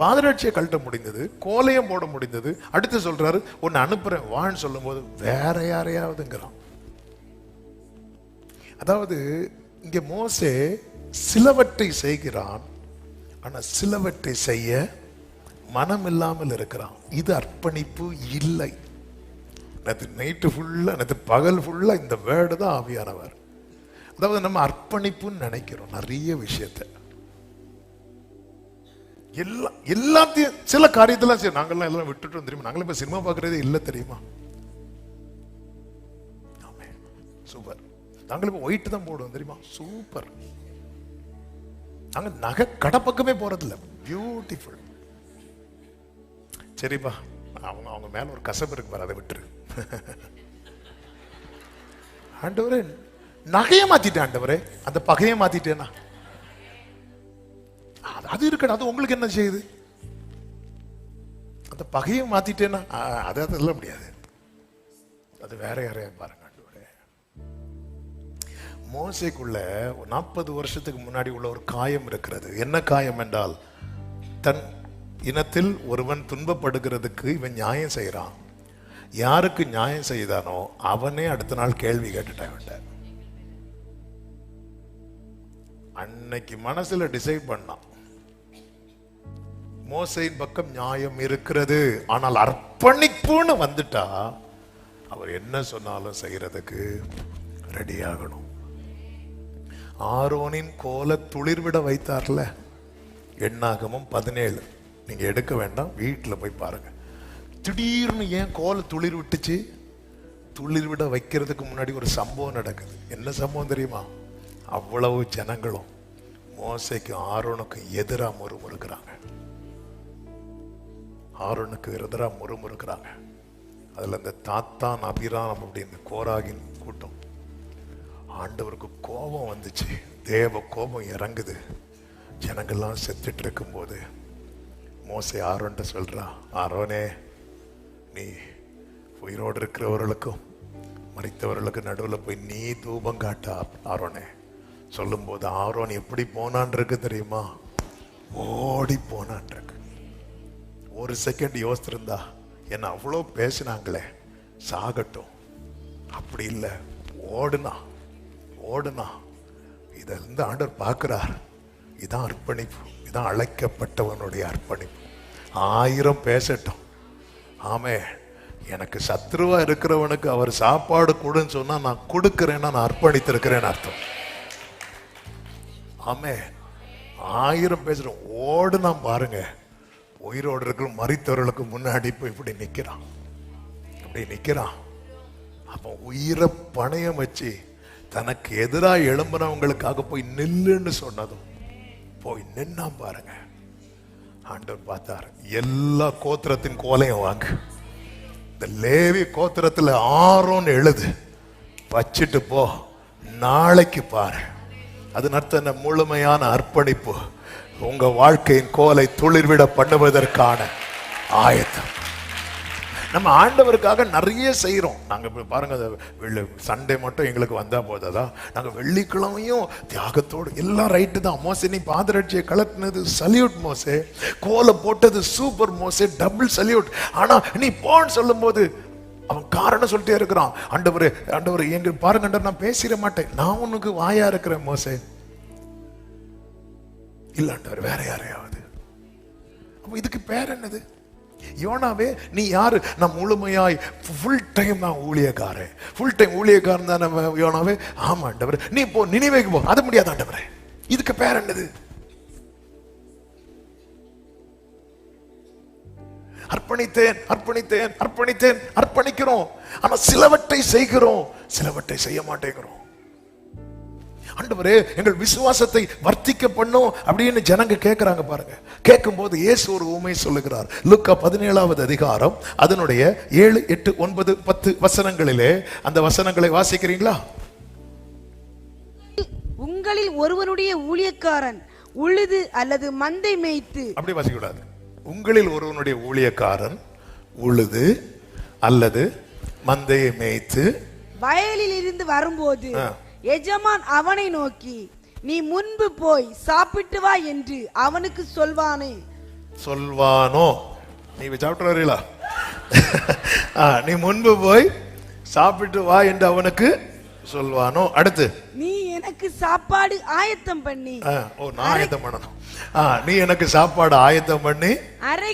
பாதரட்சியை கழட்ட முடிந்தது, கோலையும் போட முடிந்தது. அடுத்து சொல்றாரு, உன்னை அனுப்புறேன் வான்னு சொல்லும் போது வேற யாரையாவதுங்கிறான். அதாவது இங்க மோசே சிலவற்றை செய்கிறான், ஆனா சிலவற்றை செய்ய மனம் இல்லாமல் இருக்கிறான். இது அர்ப்பணிப்பு இல்லை. நைட்டு ஃபுல்லா, நேற்று பகல் ஃபுல்லா இந்த வேர்டு தான் ஆவியானவர். அதாவது நம்ம அர்ப்பணிப்புன்னு நினைக்கிறோம் நிறைய விஷயத்தை, எல்லாத்தையும் சில காரியத்தெல்லாம் சரி நாங்கெல்லாம் எல்லாம் விட்டுட்டோம் தெரியுமா. நாங்களும் இப்ப சினிமா பார்க்கறதே இல்லை தெரியுமா. சூப்பர். நாங்களும் இப்ப ஒயிட் தான் போடுவோம் தெரியுமா. சூப்பர். நாங்க நகை கடை பக்கமே போறதில்ல. பியூட்டிஃபுல். சரிப்பா, அவங்க மேல ஒரு கசப்பு இருக்கு பாரு, அதை விட்டுரு. ஆண்டவரே நகையை மாத்திட்டேன், ஆண்டவரே அந்த பகையை மாத்திட்டேனா, அது இருக்கட்டும், அது உங்களுக்கு என்ன செய்யுது. அந்த பகையை மாத்திட்டேன்னா அதை சொல்ல முடியாது, அது வேற யாரையா பாருங்க. மோசேக்குள்ள 40 வருஷத்துக்கு முன்னாடி உள்ள ஒரு காயம் இருக்கிறது. என்ன காயம் என்றால், தன் இனத்தில் ஒருவன் துன்பப்படுகிறதுக்கு இவன் நியாயம் செய்யறான். யாருக்கு நியாயம் செய்தானோ அவனே அடுத்த நாள் கேள்வி கேட்டுட்டான். அன்னைக்கு மனசுல டிசைட் பண்ணான், மோசேயின் பக்கம் நியாயம் இருக்கிறது, ஆனால் அர்ப்பணிப்புன்னு வந்துட்டா அவர் என்ன சொன்னாலும் செய்யறதுக்கு ரெடி ஆகணும். ஆரோனின் கோலை துளிர்விட வைத்தார்ல, எண்ணாகமம் 17. நீங்க எடுக்க வேண்டாம், வீட்டுல போய் பாருங்க. திடீர்னு ஏன் கோலை துளிர் விட்டுச்சு? துளிர் விட வைக்கிறதுக்கு முன்னாடி ஒரு சம்பவம் நடக்குது. என்ன சம்பவம் தெரியுமா? அவ்வளவு ஜனங்களும் மோசேக்கும் ஆரோனுக்கும் எதிராக முறுமுறுக்கிறாங்க. ஆரோனுக்கு எதிராக முறுமுறுக்கிறாங்க. அதுல இந்த தாத்தான் அபிராம் அப்படின்னு கோராகின் கூட்டம். ஆண்டவருக்கு கோபம் வந்துச்சு, தேவ கோபம் இறங்குது. ஜனங்கள்லாம் செத்துட்டு இருக்கும் போது மோசே ஆரோன்ட்ட சொல்றா, ஆரோனே நீ உயிரோடு இருக்கிறவர்களுக்கும் மரித்தவர்களுக்கு நடுவில் போய் நீ தூபம் காட்டா. ஆரோனே சொல்லும் போது ஆரோன் எப்படி போனான் இருக்கு தெரியுமா? ஓடி போனான் இருக்கு. ஒரு செகண்ட் யோசிச்சிருந்தா, என்ன அவ்வளோ பேசினாங்களே சாகட்டும், அப்படி இல்லை, ஓடுனா. இத இருந்து ஆண்டவர் பார்க்கிறார். இதான் அர்ப்பணிப்பு, இதான் அழைக்கப்பட்டவனுடைய அர்ப்பணிப்பு. 1000 பேசட்டும், ஆமே எனக்கு சத்ருவா இருக்கிறவனுக்கு அவர் சாப்பாடு கொடுன்னு சொன்னா நான் கொடுக்கிறேன்னா நான் அர்ப்பணித்திருக்கிறேன்னு அர்த்தம். ஆமே 1000 பேசுறோம், ஓடுனா பாருங்க, உயிரோடு இருக்கிற மரித்தவர்களுக்கு முன்னாடி போய் இப்படி நிக்கிறான், அப்படி நிக்கிறான். அப்ப உயிரை பணையம் வச்சு தனக்கு எதிராக எழும்புறவங்களுக்காக போய் நில்லுன்னு சொன்னதும் போய் நின்னா பாருங்க. ஆண்டவர் பார்த்தார், எல்லா கோத்திரத்தின் கோலையும் வாங்க, இந்த லேவி கோத்திரத்துல ஆரோன்னு எழுது, வச்சுட்டு போ, நாளைக்கு பாரு. அது நடத்த முழுமையான அர்ப்பணிப்பு, உங்க வாழ்க்கையின் கோலை துளிர்விட பண்ணுவதற்கான ஆயத்தம். நம்ம ஆண்டவருக்காக நிறைய செய்யறோம். நாங்க பாருங்க, சண்டே மட்டும் எங்களுக்கு வந்தா போதா, நாங்க வெள்ளிக்கிழமையும் தியாகத்தோடு எல்லாம் ரைட்டு தான். மோசே நீ பாதரட்சியை கலட்டினது சல்யூட் மோசே, கோலை போட்டது சூப்பர் மோசே, டபுள் சல்யூட். ஆனா நீ போன்னு சொல்லும் போது அவன் காரணம் சொல்லிட்டே இருக்கிறான். ஆண்டவரே ஆண்டவரே எங்க பாருங்க, நான் பேசிட மாட்டேன், நான் உனக்கு வாயா இருக்கிறேன் மோசே. இல்ல ஆண்டவர், வேற யாரையாவது. அப்ப இதுக்கு பேர் என்னது? யோனாவே நீ யாரு? நான் முழுமையாய் ஃபுல் டைம் நான் ஊழியக்காரன், ஃபுல் டைம் ஊழியக்காரன் தான் யோனாவே. ஆமா ஆண்டவர், நீ போ நினிவேக்கு போ. அது முடியாது ஆண்டவரே. இதுக்கு பேர் என்னது? அர்ப்பணித்தேன் அர்ப்பணித்தேன் அர்ப்பணித்தேன் அர்ப்பணிக்கிறோம். ஆனா சிலவற்றை செய்கிறோம், சிலவற்றை செய்ய மாட்டேங்கிறோம். ஆண்டவரே எங்கள் விசுவாசத்தை வர்த்திக்க பண்ணும் அப்படின்னு ஜனங்க கேட்கிறாங்க பாருங்க. கேட்கும் போது இயேசு ஒரு உண்மை சொல்லுகிறார். லூக்கா 17வது அதிகாரம் அதனுடைய 7, 8, 9, 10 வசனங்களிலே அந்த வசனங்களை வாசிக்கிறீங்களா? உங்களில் ஒருவனுடைய ஊழியக்காரன் உழுது அல்லது மந்தை மேய்த்து. அப்படி வாசிக்க கூடாது. உங்களில் ஒருவனுடைய ஊழியக்காரன் உழுது அல்லது மந்தையை மேய்த்து வயலில் இருந்து வரும்போது எஜமான் அவனை நோக்கி நீ முன்பு போய் சாப்பிட்டு வா என்று அவனுக்கு சொல்வானோ? நீ சாப்பிட்டு வரீங்களா? நீ முன்பு போய் சாப்பிட்டு வா என்று அவனுக்கு சொல்வானோ? அடுத்து நீ எனக்கு சாப்பாடு ஆயத்தம் பண்ணி. நான் ஆயத்தம் பண்ணணும். நீ எனக்கு சாப்பாடு ஆயத்தம் பண்ணி அறை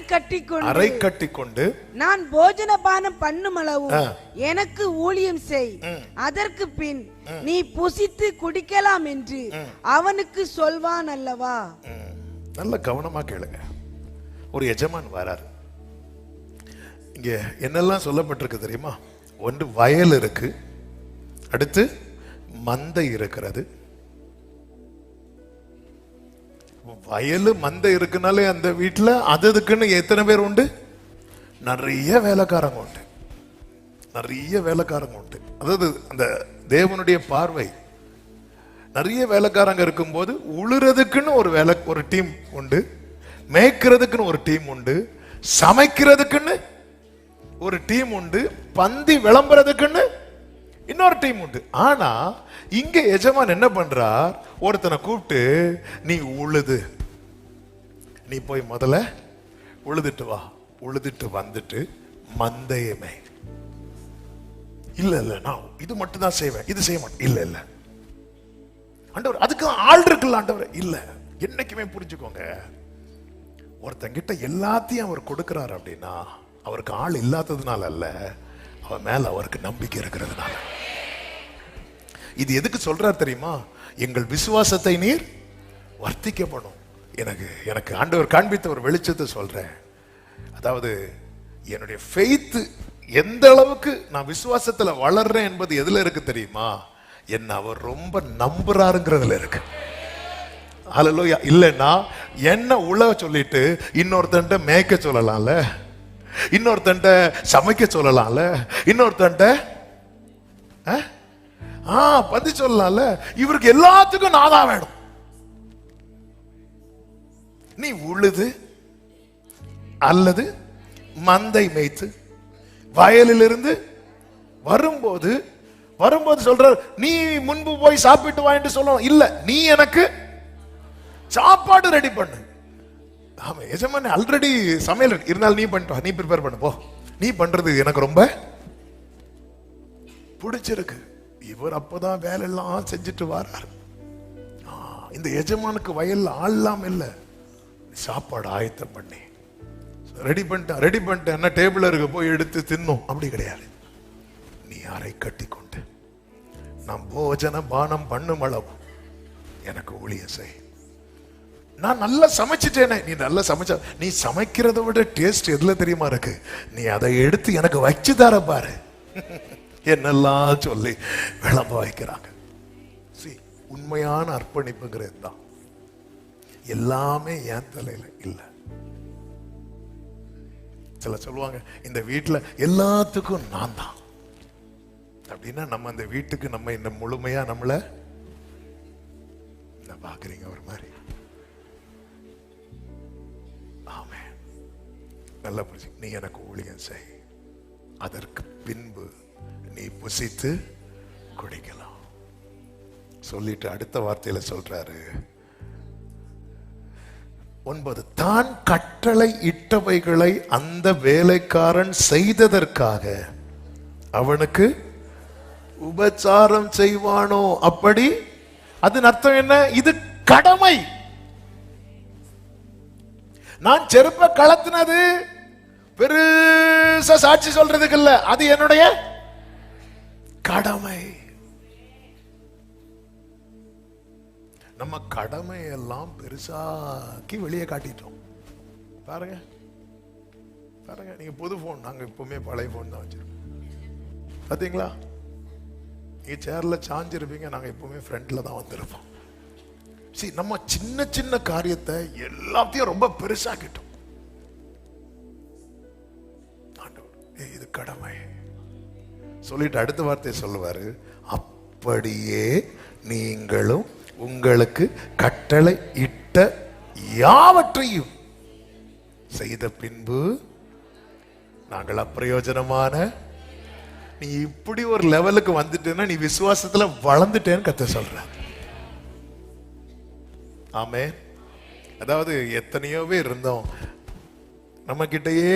கட்டி கொண்டு நான் போஜன பானம் பண்ணும் அளவு எனக்கு ஊழியம் செய். அதற்கு பின் நீ புசித்து குடிக்கலாம் என்று அவனுக்கு சொல்வான் அல்லவா? நல்ல கவனமா கேளுங்க. ஒரு எஜமான் வராரு. இங்க என்னெல்லாம் சொல்லப்பட்டிருக்கு தெரியுமா? ஒன்று வயல் இருக்கு, அடுத்து மந்தை இருக்கிறது. வயலு மந்தை இருக்குனாலே அந்த வீட்டுல அதுக்குன்னு எத்தனை பேர் உண்டு? நிறைய வேலைக்காரங்க உண்டு, நிறைய வேலைக்காரங்க உண்டு. அதாவது அந்த தேவனுடைய பார்வை நிறைய வேலைக்காரங்க இருக்கும்போது உழுறதுக்குன்னு ஒரு டீம் உண்டு, மேய்க்கிறதுக்குன்னு ஒரு டீம் உண்டு, சமைக்கிறதுக்குன்னு ஒரு டீம் உண்டு, பந்தி விளம்புறதுக்குன்னு இன்னொரு டீம் உண்டு. ஆனா இங்க எஜமான் என்ன பண்றார்? ஒருத்தனை கூப்பிட்டு நீ உழுது, நீ போய் முதல்ல உழுதுட்டு வா, உழுதுட்டு வந்துட்டு மந்தையமே. இல்ல இல்ல நான் இது மட்டும் தான் செய்வேன், இது செய்ய மாட்டேன். இல்ல இல்ல ஆண்டவர், அதுக்கு ஆள் இருக்குல்ல ஆண்டவர். இல்ல, என்னைக்குமே புரிஞ்சுக்கோங்க, ஒருத்தங்கிட்ட எல்லாத்தையும் அவர் கொடுக்கிறார் அப்படின்னா அவருக்கு ஆள் இல்லாததுனால அல்ல, அவன் மேல அவருக்கு நம்பிக்கை இருக்கிறதுனால. இது எதுக்கு சொல்றார் தெரியுமா? எங்கள் விசுவாசத்தை நீர் வர்த்திக்கப்படும். எனக்கு ஆண்டவர் காண்பித்த ஒரு வெளிச்சத்தை சொல்றேன். அதாவது என்னுடைய ஃபெய்த் எந்த அளவுக்கு நான் விசுவாசத்துல வளர்றேன் என்பது எதுல இருக்கு தெரியுமா? என்ன அவர் ரொம்ப நம்புறாருங்கிறதுல இருக்கு. ஹல்லேலூயா. இல்லைன்னா என்ன உழ சொல்லிட்டு இன்னொருத்தன்ட்ட மேய்க்க சொல்லலாம்ல, இன்னொருத்தன்ட்ட சமைக்க சொல்லலாம்ல, இன்னொருத்தன்ட்ட பந்தி சொல்லலாம்ல. இவருக்கு எல்லாத்துக்கும் நான் தான் வேணும். நீ உழுது அல்லது மந்தை மேய்த்து வயலிலிருந்து வரும்போது சொல்ற நீ முன்பு போய் சாப்பிட்டு வா என்று சொல்லணும். இல்ல, நீ எனக்கு சாப்பாடு ரெடி பண்ணு. ஆமா, எஜமானே ஆல்ரெடி சமையல் இருந்தாலும் நீ பண்ணிட்டு, நீ ப்ரிப்பேர் பண்ணு போ. நீ பண்றது எனக்கு ரொம்ப பிடிச்சிருக்கு. இவர் அப்பதான் வேலை எல்லாம் செஞ்சுட்டு வர்றார். இந்த எஜமானுக்கு வயல்ல ஆள்லாம் இல்ல, சாப்பாடு ஆயத்தம் பண்ணி ரெடி பண்ணிட்டேன் என்ன டேபிள் இருக்கு போய் எடுத்து தின்னும் அப்படி கிடையாது. நீ அறை கட்டி கொண்டு நான் போஜன பானம் பண்ணும் அளவு எனக்கு ஊழியம் செய். நான் நல்லா சமைச்சிட்டேனே, நீ நல்லா சமைச்ச, நீ சமைக்கிறத விட டேஸ்ட் எதுல தெரியுமா இருக்கு? நீ அதை எடுத்து எனக்கு வச்சு தர பாரு. என்னெல்லாம் சொல்லி விளம்ப வைக்கிறாங்க. உண்மையான அர்ப்பணிப்புங்கிறது தான். எல்லாமே என் தலையில இல்ல. சில சொல்லுவாங்க இந்த வீட்டுல எல்லாத்துக்கும் நான் தான் அப்படின்னா, நம்ம அந்த வீட்டுக்கு நம்ம இந்த முழுமையா நம்மள பாக்குறீங்க ஒரு மாதிரி. ஆமே, நல்லா புரிஞ்சு. நீ எனக்கு ஊழியம் செய், அதற்கு பின்பு நீ புசித்து குடிக்கலாம். சொல்லிட்டு அடுத்த வார்த்தையில சொல்றாரு 9, தான் கட்டளை இட்டவைகளை அந்த வேலைக்காரன் செய்ததற்காக அவனுக்கு உபச்சாரம் செய்வானோ? அப்படி அதன் அர்த்தம் என்ன? இது கடமை. நான் செருப்ப கலத்தினது பெருசா சாட்சி சொல்றதுக்கு இல்ல, அது என்னுடைய கடமை. நம்ம கடமை எல்லாம் பெருசாக்கி வெளியே காட்டிட்டோம். பாருங்க பாருங்க, நீங்க புது போன், நாங்க எப்பவுமே பழைய போன் தான் வச்சிருக்கோம். பாத்தீங்களா? நீங்க சேர்ல சாஞ்சிருப்பீங்க, நாங்க எப்பவுமே ஃப்ரண்ட்ல தான் வந்திருப்போம். சரி, நம்ம சின்ன சின்ன காரியத்தை எல்லாத்தையும் ரொம்ப பெருசாக்கிட்டோம். இது கடமை சொல்லிட்டு அடுத்த வார்த்தை சொல்லுவாரு, அப்படியே நீங்களும் உங்களுக்கு கட்டளை இட்ட யாவற்றையும் செய்த பின்பு நாங்கள் அப்பிரயோஜனமான. நீ இப்படி ஒரு லெவலுக்கு வந்துட்டேன்னா நீ விசுவாசத்துல வளர்ந்துட்டேன்னு கத்த சொல்ற. ஆமே. அதாவது எத்தனையோ பேர் இருந்தோம், நம்ம கிட்டயே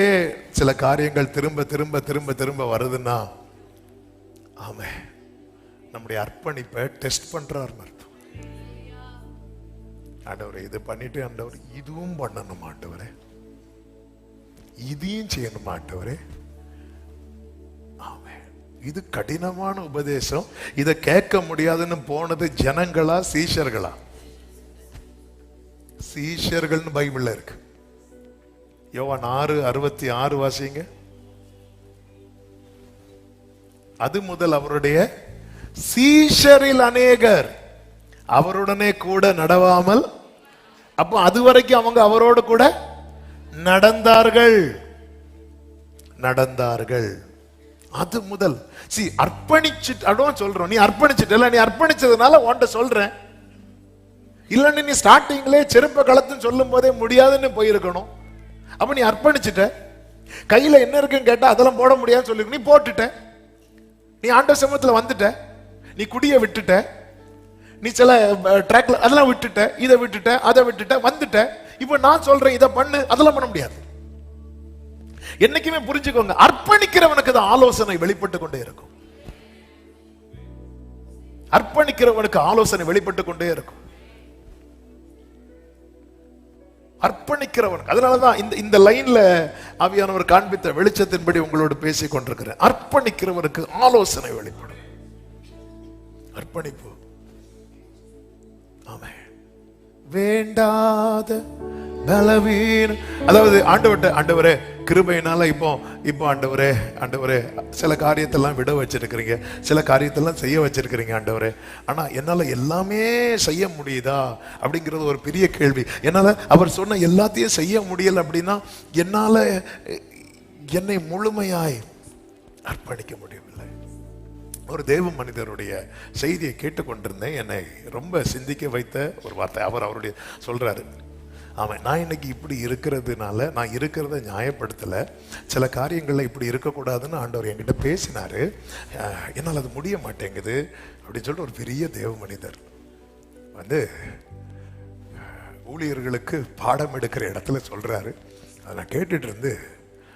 சில காரியங்கள் திரும்ப திரும்ப திரும்ப திரும்ப வருதுன்னா, ஆமே, நம்முடைய அர்ப்பணிப்பை டெஸ்ட் பண்றார் அர்த்தம். ஆண்டவரே இது பண்ணிட்டு, ஆண்டவர் இதுவும் பண்ணணும் ஆண்டவரே, இதையும் செய்யணும் ஆண்டவரே. ஆமே. இது கடினமான உபதேசம். இதை கேட்க முடியாதுன்னு போனது ஜனங்களா சீஷர்களா? சீஷர்கள்னு பைபிள்ல இருக்கு. யோவான் 6:66 வாசிங்க. அது முதல் அவருடைய சீஷரில் அநேகர் அவருடனே கூட நடவாமல், அப்போ அது வரைக்கும் அவங்க அவரோடு கூட நடந்தார்கள். அது முதல். அர்ப்பணிச்சுட்டு அதான் சொல்றோம். நீ அர்ப்பணிச்சுட்டு, நீ அர்ப்பணிச்சதுனால உன்கிட்ட சொல்றேன். இல்லன்னு நீ ஸ்டார்டிங்லே செருப்ப களத்துன்னு சொல்லும் போதே முடியாதுன்னு போயிருக்கணும். அப்ப நீ அர்ப்பணிச்சுட்ட, கையில என்ன இருக்குன்னு கேட்டா அதெல்லாம் போட முடியாதுன்னு சொல்லி நீ போட்டுட்ட. நீ ஆண்டவர் சமூகத்துல வந்துட்ட, நீ குடிய விட்டுட்ட, நீ சில ட்ராக்ல அதெல்லாம் விட்டுட்ட, இதை விட்டுட்ட, அதை விட்டுட்ட, வந்துட்ட. இப்ப நான் சொல்றேன் இதை பண்ணு, அதெல்லாம் பண்ண முடியாது. என்னைக்குமே புரிஞ்சுக்கோங்க, அர்ப்பணிக்கிறவனுக்கு தான் ஆலோசனை வெளிப்பட்டு கொண்டே இருக்கும். அர்ப்பணிக்கிறவனுக்கு ஆலோசனை வெளிப்பட்டு கொண்டே இருக்கும். அர்ப்பணிக்கிறவன். அதனாலதான் இந்த லைன்ல ஆவியானவர் காண்பித்த வெளிச்சத்தின்படி உங்களோடு பேசிக் கொண்டிருக்கிறேன். அர்ப்பணிக்கிறவருக்கு ஆலோசனை வெளிப்படும். அர்ப்பணிப்பு. ஆமென். வேண்டாத பலவீன, அதாவது ஆண்டவரே கிருபையினால இப்போ ஆண்டவரே சில காரியத்தெல்லாம் விட வச்சிருக்கிறீங்க, சில காரியத்தெல்லாம் செய்ய வச்சிருக்கிறீங்க ஆண்டவரே. ஆனா என்னால எல்லாமே செய்ய முடியுதா அப்படிங்கிறது ஒரு பெரிய கேள்வி. என்னால அவர் சொன்ன எல்லாத்தையும் செய்ய முடியல அப்படின்னா என்னால என்னை முழுமையாய் அர்ப்பணிக்க முடியவில்லை. ஒரு தேவ மனிதருடைய செய்தியை கேட்டுக்கொண்டிருந்தேன். என்னை ரொம்ப சிந்திக்க வைத்த ஒரு வார்த்தை. அவருடைய சொல்றாரு, ஆமாம், நான் இன்னைக்கு இப்படி இருக்கிறதுனால நான் இருக்கிறத நியாயப்படுத்தலை, சில காரியங்களில் இப்படி இருக்கக்கூடாதுன்னு ஆண்டவர் என்கிட்ட பேசினாரு, என்னால் அது முடிய மாட்டேங்குது அப்படின்னு சொல்லிட்டு ஒரு பெரிய தேவ மனிதர் வந்து ஊழியர்களுக்கு பாடம் எடுக்கிற இடத்துல சொல்றாரு. அதை நான் கேட்டுட்டு இருந்து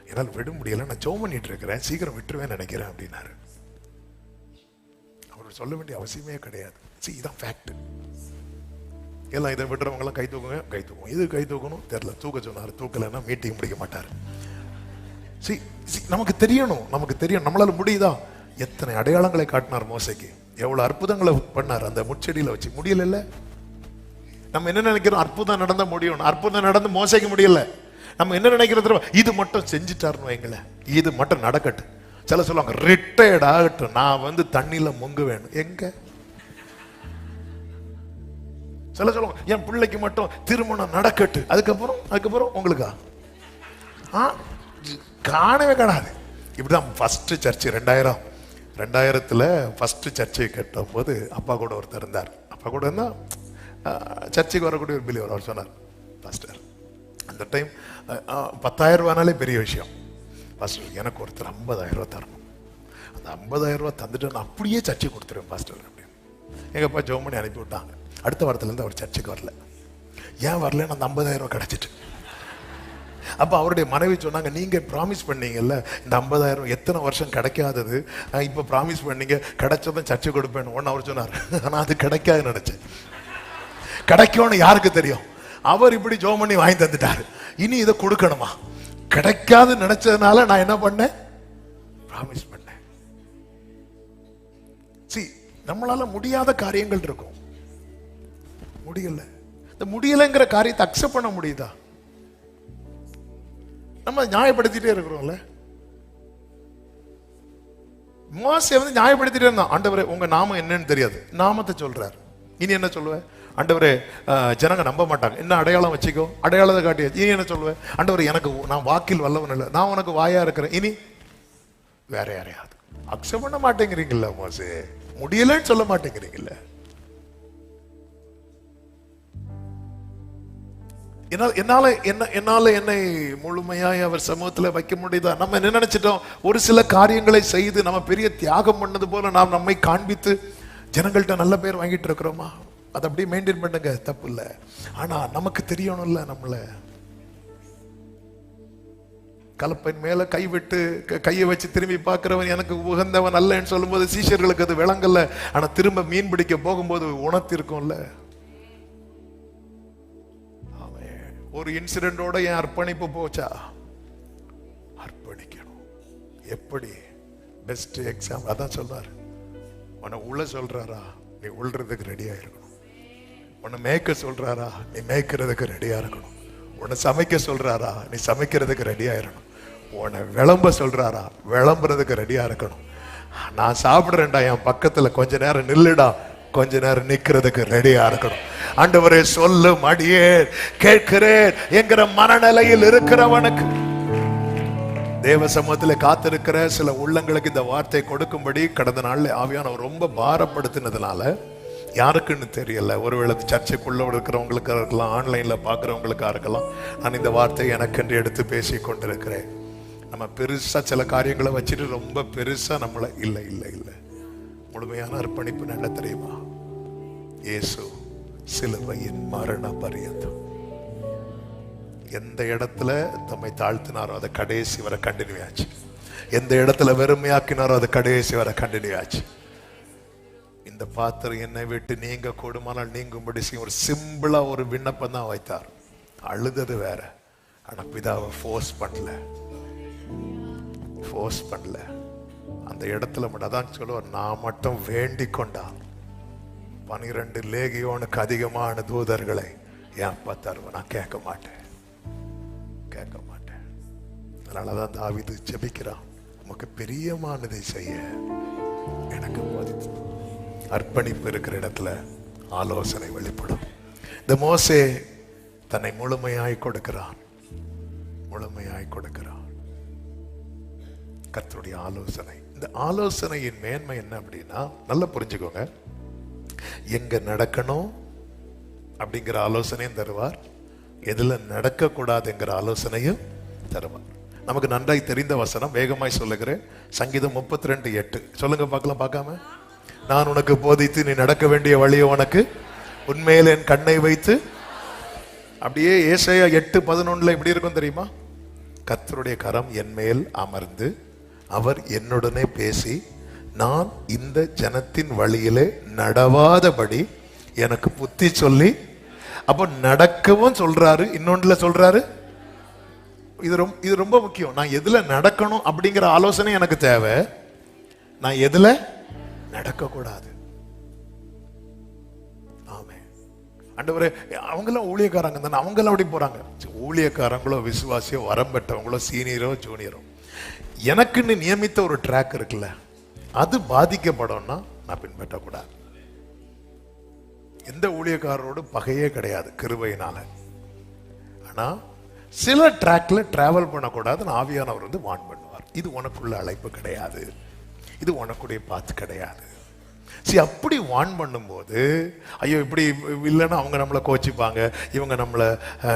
என்னால் விட முடியலை, நான் ஜெபம் பண்ணிட்டு இருக்கிறேன், சீக்கிரம் விட்டுருவேன் நினைக்கிறேன் அப்படின்னாரு. அவர் சொல்ல வேண்டிய அவசியமே கிடையாது. இதான் ஃபேக்ட். எல்லாம் இதை விட்டுறவங்களாம் கை தூக்குவோம். இது கை தூக்கணும் தெரியல, தூக்க சொன்னார், தூக்கலைன்னா மீட்டிங் முடிக்க மாட்டார். நமக்கு தெரியணும், நம்மளால முடியுதா? எத்தனை அடையாளங்களை காட்டினார் மோசைக்கு, எவ்வளவு அற்புதங்களை பண்ணார் அந்த முச்செடியில வச்சு. முடியல. நம்ம என்ன நினைக்கிறோம்? அற்புதம் நடந்தா முடியும். அற்புதம் நடந்து மோசைக்கு முடியல. நம்ம என்ன நினைக்கிறது? இது மட்டும் செஞ்சுட்டாருன்னு வைங்கள, இது மட்டும் நடக்கட்டும். சில சொல்லுவாங்க ரிட்டையர்ட் ஆகட்டும், நான் தண்ணியில முங்கு வேணும். எங்க சில சொல்லுவாங்க என் பிள்ளைக்கு மட்டும் திருமணம் நடக்கட்டு, அதுக்கப்புறம் உங்களுக்கா? காணவே காணாது. இப்படிதான் ஃபர்ஸ்ட் சர்ச்சு 2000 ஃபர்ஸ்ட் சர்ச்சை கட்டும் போது அப்பா கூட ஒருத்தர் இருந்தார். அப்பா கூட இருந்தா சர்ச்சுக்கு வரக்கூடிய ஒரு பிலிவர். அவர் சொன்னார், பாஸ்டர் அந்த டைம் 10,000 ரூபானாலே பெரிய விஷயம். பாஸ்டர் எனக்கு ஒருத்தர் 50,000 தரணும், அந்த 50,000 தந்துட்டு நான் அப்படியே சர்ச்சை கொடுத்துருவேன் பாஸ்டர் அப்படின்னு எங்கள் அப்பா ஜெபம் பண்ணி அனுப்பி விட்டாங்க. அடுத்த வாரத்துலேருந்து அவர் சர்ச்சைக்கு வரல. ஏன் வரலன்னு அந்த 50,000 கிடச்சிட்டு. அப்போ அவருடைய மனைவி சொன்னாங்க, நீங்கள் ப்ராமிஸ் பண்ணீங்கல்ல இந்த 50,000 எத்தனை வருஷம் கிடைக்காதது, இப்போ ப்ராமிஸ் பண்ணீங்க கிடைச்சதும் சர்ச்சை கொடுப்பேன்னு. ஒன்று அவர் சொன்னார், ஆனால் அது கிடைக்காதுன்னு நினச்சேன். கிடைக்கும்னு யாருக்கு தெரியும்? அவர் இப்படி ஜெபம் பண்ணி வாங்கி தந்துட்டாரு, இனி இதை கொடுக்கணுமா? கிடைக்காதுன்னு நினைச்சதுனால நான் என்ன பண்ணேன்? ப்ராமிஸ் பண்ணேன். நம்மளால முடியாத காரியங்கள் இருக்கும். முடியல, இந்த முடியலைங்கிற காரியத்தை அக்செப்ட் பண்ண முடியுதா? நம்ம நியாயப்படுத்திட்டே இருக்கிறோம்ல. மோசே வந்து நியாயப்படுத்திட்டே இருந்தான். ஆண்டவரே உங்க நாமம் என்னன்னு தெரியாது, நாமத்தை சொல்றாரு. இனி என்ன சொல்லுவேன்? ஆண்டவரே ஜனங்க நம்ப மாட்டாங்க, என்ன அடையாளம் வச்சுக்கோ, அடையாளத்தை காட்டிய. இனி என்ன சொல்லுவேன்? ஆண்டவரே எனக்கு நான் வாக்கில் வல்லவன் இல்லை, நான் உனக்கு வாயா இருக்கிறேன். இனி வேற யாரையாது அக்செப்ட் பண்ண மாட்டேங்கிறீங்கல்ல மோசே, முடியலன்னு சொல்ல மாட்டேங்கிறீங்கல்ல. என்னால என்னை முழுமையாய் அவர் சமூகத்துல வைக்க முடியுதா? நம்ம என்ன நினைச்சிட்டோம்? ஒரு சில காரியங்களை செய்து நம்ம பெரிய தியாகம் பண்ணது போல நாம் நம்மை காண்பித்து ஜனங்கள்ட்ட நல்ல பேர் வாங்கிட்டு இருக்கிறோமா? அதை அப்படியே மெயின்டைன் பண்ணுங்க, தப்பு இல்லை. ஆனா நமக்கு தெரியணும்ல, நம்மள கலப்பையின் மேல கைவிட்டு கையை வச்சு திரும்பி பார்க்கிறவன் எனக்கு உகந்தவன் அல்லன்னு சொல்லும்போது சீஷர்களுக்கு அது விளங்கல. ஆனா திரும்ப மீன் பிடிக்க போகும்போது உணர்த்திருக்கும்ல. ஒரு இன்சிடென்டோட என் அர்ப்பணிப்பு போச்சா? அர்ப்பணிக்கணும். எப்படி? பெஸ்ட் எக்ஸாம்பிள் அதான் சொல்றாரு. உன்னை உள்ள சொல்றாரா, நீ உள்றதுக்கு ரெடியா இருக்கணும். உன்னை மேய்க்க சொல்றாரா, நீ மேய்க்கிறதுக்கு ரெடியா இருக்கணும். உன்னை சமைக்க சொல்றாரா, நீ சமைக்கிறதுக்கு ரெடியா இருக்கணும். உன்னை விளம்ப சொல்றாரா, விளம்புறதுக்கு ரெடியா இருக்கணும். நான் சாப்பிடுறேன்டா, என் பக்கத்துல கொஞ்ச நேரம் நில்லுடா, கொஞ்ச நேரம் நிக்கிறதுக்கு ரெடியா இருக்கணும். ஆண்டவரே சொல்லும் அடியே கேட்கிறேன் என்கிற மனநிலையில் இருக்கிறவனுக்கு தேவ சமூகத்தில் காத்திருக்கிற சில உள்ளங்களுக்கு இந்த வார்த்தை கொடுக்கும்படி கடந்த நாள்ல ஆவியானவர் ரொம்ப பாரப்படுத்தினதுனால யாருக்குன்னு தெரியல. ஒருவேளை சர்ச்சைக்குள்ள இருக்கிறவங்களுக்கு இருக்கலாம், ஆன்லைன்ல பாக்குறவங்களுக்கா இருக்கலாம். நான் இந்த வார்த்தையை எனக்கென்று எடுத்து பேசி கொண்டிருக்கிறேன். நம்ம பெருசா சில காரியங்களை வச்சுட்டு ரொம்ப பெருசா நம்மள இல்லை இல்லை இல்லை. முழுமையான அர்ப்பணிப்பு என்ன தெரியுமா? இயேசு சிலுவையின் மரண பரியந்தம் எந்த இடத்துல தம்மை தாழ்த்தினாரோ அதை கடைசி வரை கண்டினியூ ஆச்சு. எந்த இடத்துல வெறுமையாக்கினாரோ அதை கடைசி வரை கண்டினியூ ஆச்சு. இந்த பாத்திரம் என்னை விட்டு நீங்க கூடுமானால் நீங்கும்படி ஒரு சிம்பிளா ஒரு விண்ணப்பம் தான் வைத்தார். அழுதது வேற, ஆனா பிதாவை ஃபோர்ஸ் பண்ணல. அந்த இடத்துல மட்டும் அதான் சொல்லுவார், நான் மட்டும் வேண்டிக் கொண்டான் 12 லேகியோனுக்கு அதிகமான தூதர்களை என் அப்பா தருவேன், நான் கேட்க மாட்டேன். அதனாலதான் தாவீது ஜெபிக்கிறான், உமக்கு பிரியமானதை செய்ய எனக்கு போதித்து. அர்ப்பணிப்பு இருக்கிற இடத்துல ஆலோசனை வெளிப்படும். இந்த மோசே தன்னை முழுமையாய் கொடுக்கிறான். கர்த்தருடைய ஆலோசனை. இந்த ஆலோசனையின் மேன்மை என்ன அப்படின்னா, நல்லா புரிஞ்சுக்கோங்க, எங்க நடக்கணும் அப்படிங்கிற ஆலோசனையும் தருவார், எதுல நடக்க கூடாதுங்கிற ஆலோசனையும் தருவார். நமக்கு நன்றாய் தெரிந்த வசனம், வேகமாய் சொல்லுகிறேன். சங்கீதம் 32:8 சொல்லுங்க பார்க்கலாம். பார்க்காம, நான் உனக்கு போதித்து நீ நடக்க வேண்டிய வழியை உனக்கு உண்மையில் என் கண்ணை வைத்து. அப்படியே ஏசாயா 8:11 எப்படி இருக்கும் தெரியுமா? கர்த்தருடைய கரம் என் மேல் அமர்ந்து அவர் என்னுடனே பேசி நான் இந்த ஜனத்தின் வழியிலே நடவாதபடி எனக்கு புத்தி சொல்லி. அப்போ நடக்கவும் சொல்றாரு, இன்னொன்றுல சொல்றாரு. இது ரொம்ப முக்கியம். நான் எதுல நடக்கணும் அப்படிங்கிற ஆலோசனை எனக்கு தேவை, நான் எதுல நடக்க கூடாது. ஆமே ஆண்டவரே, அவங்களாம் ஊழியக்காரங்க தானே, அவங்களாம் அப்படி போறாங்க. ஊழியக்காரங்களோ விசுவாசியோ வரம் பெற்றவங்களோ சீனியரோ ஜூனியரோ, எனக்குன்னு நியமித்த ஒரு ட்ராக் இருக்குல்ல, அது பாதிக்கப்படும்னா நான் பின்பற்றக்கூடாது. எந்த ஊழியக்காரரோடு பகையே கிடையாது கிருபையினால. ஆனா சில ட்ராக்ல டிராவல் பண்ணக்கூடாதுன்னு ஆவியானவர் வந்து வார்ன் பண்ணுவார். இது உனக்குள்ள அழைப்பு கிடையாது, இது உனக்குடைய பாத்து கிடையாது. சரி, அப்படி வார்ன் பண்ணும்போது ஐயோ இப்படி இல்லைன்னா அவங்க நம்மளை கோச்சிப்பாங்க, இவங்க நம்மளை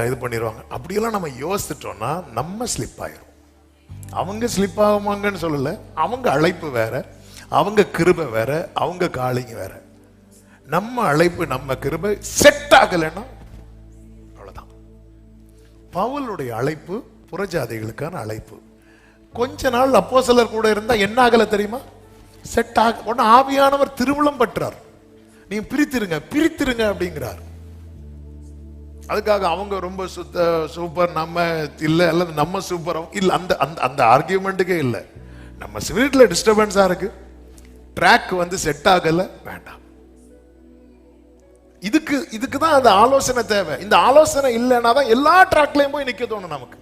இது பண்ணிடுவாங்க, அப்படியெல்லாம் நம்ம யோசிச்சிட்டோம்னா நம்ம ஸ்லிப் ஆயிரும். அவங்க ஸ்லிப் ஆகுமாங்கன்னு சொல்லல, அவங்க அழைப்பு வேற, அவங்க கிருபை வேற, அவங்க காலிங்க வேற. நம்ம அழைப்பு நம்ம கிருபை செட் ஆகலைன்னா அவ்வளவுதான். பவுலுடைய அழைப்பு புறஜாதிகளுக்கான அழைப்பு. கொஞ்ச நாள் அப்போஸ்தலர் கூட இருந்தா என்ன ஆகல தெரியுமா? செட் ஆக உடனே ஆவியானவர் திருவுளம் பற்றார், நீங்க பிரித்திருங்க அப்படிங்கிறார். அதுக்காக அவங்க ரொம்ப சூப்பர் நம்ம இல்ல, அல்லது நம்ம சூப்பர் இல்ல, அந்த அந்த ஆர்கியூமெண்ட்டுக்கே இல்லை. நம்ம ஸ்பிரிட்ல டிஸ்டர்பன்ஸா இருக்கு, ட்ராக் வந்து செட் ஆகல, வேண்டாம். இதுக்கு தான் அந்த ஆலோசனை தேவை. இந்த ஆலோசனை இல்லைன்னா தான் எல்லா ட்ராக்லயும் போய் நிக்க தோணும் நமக்கு.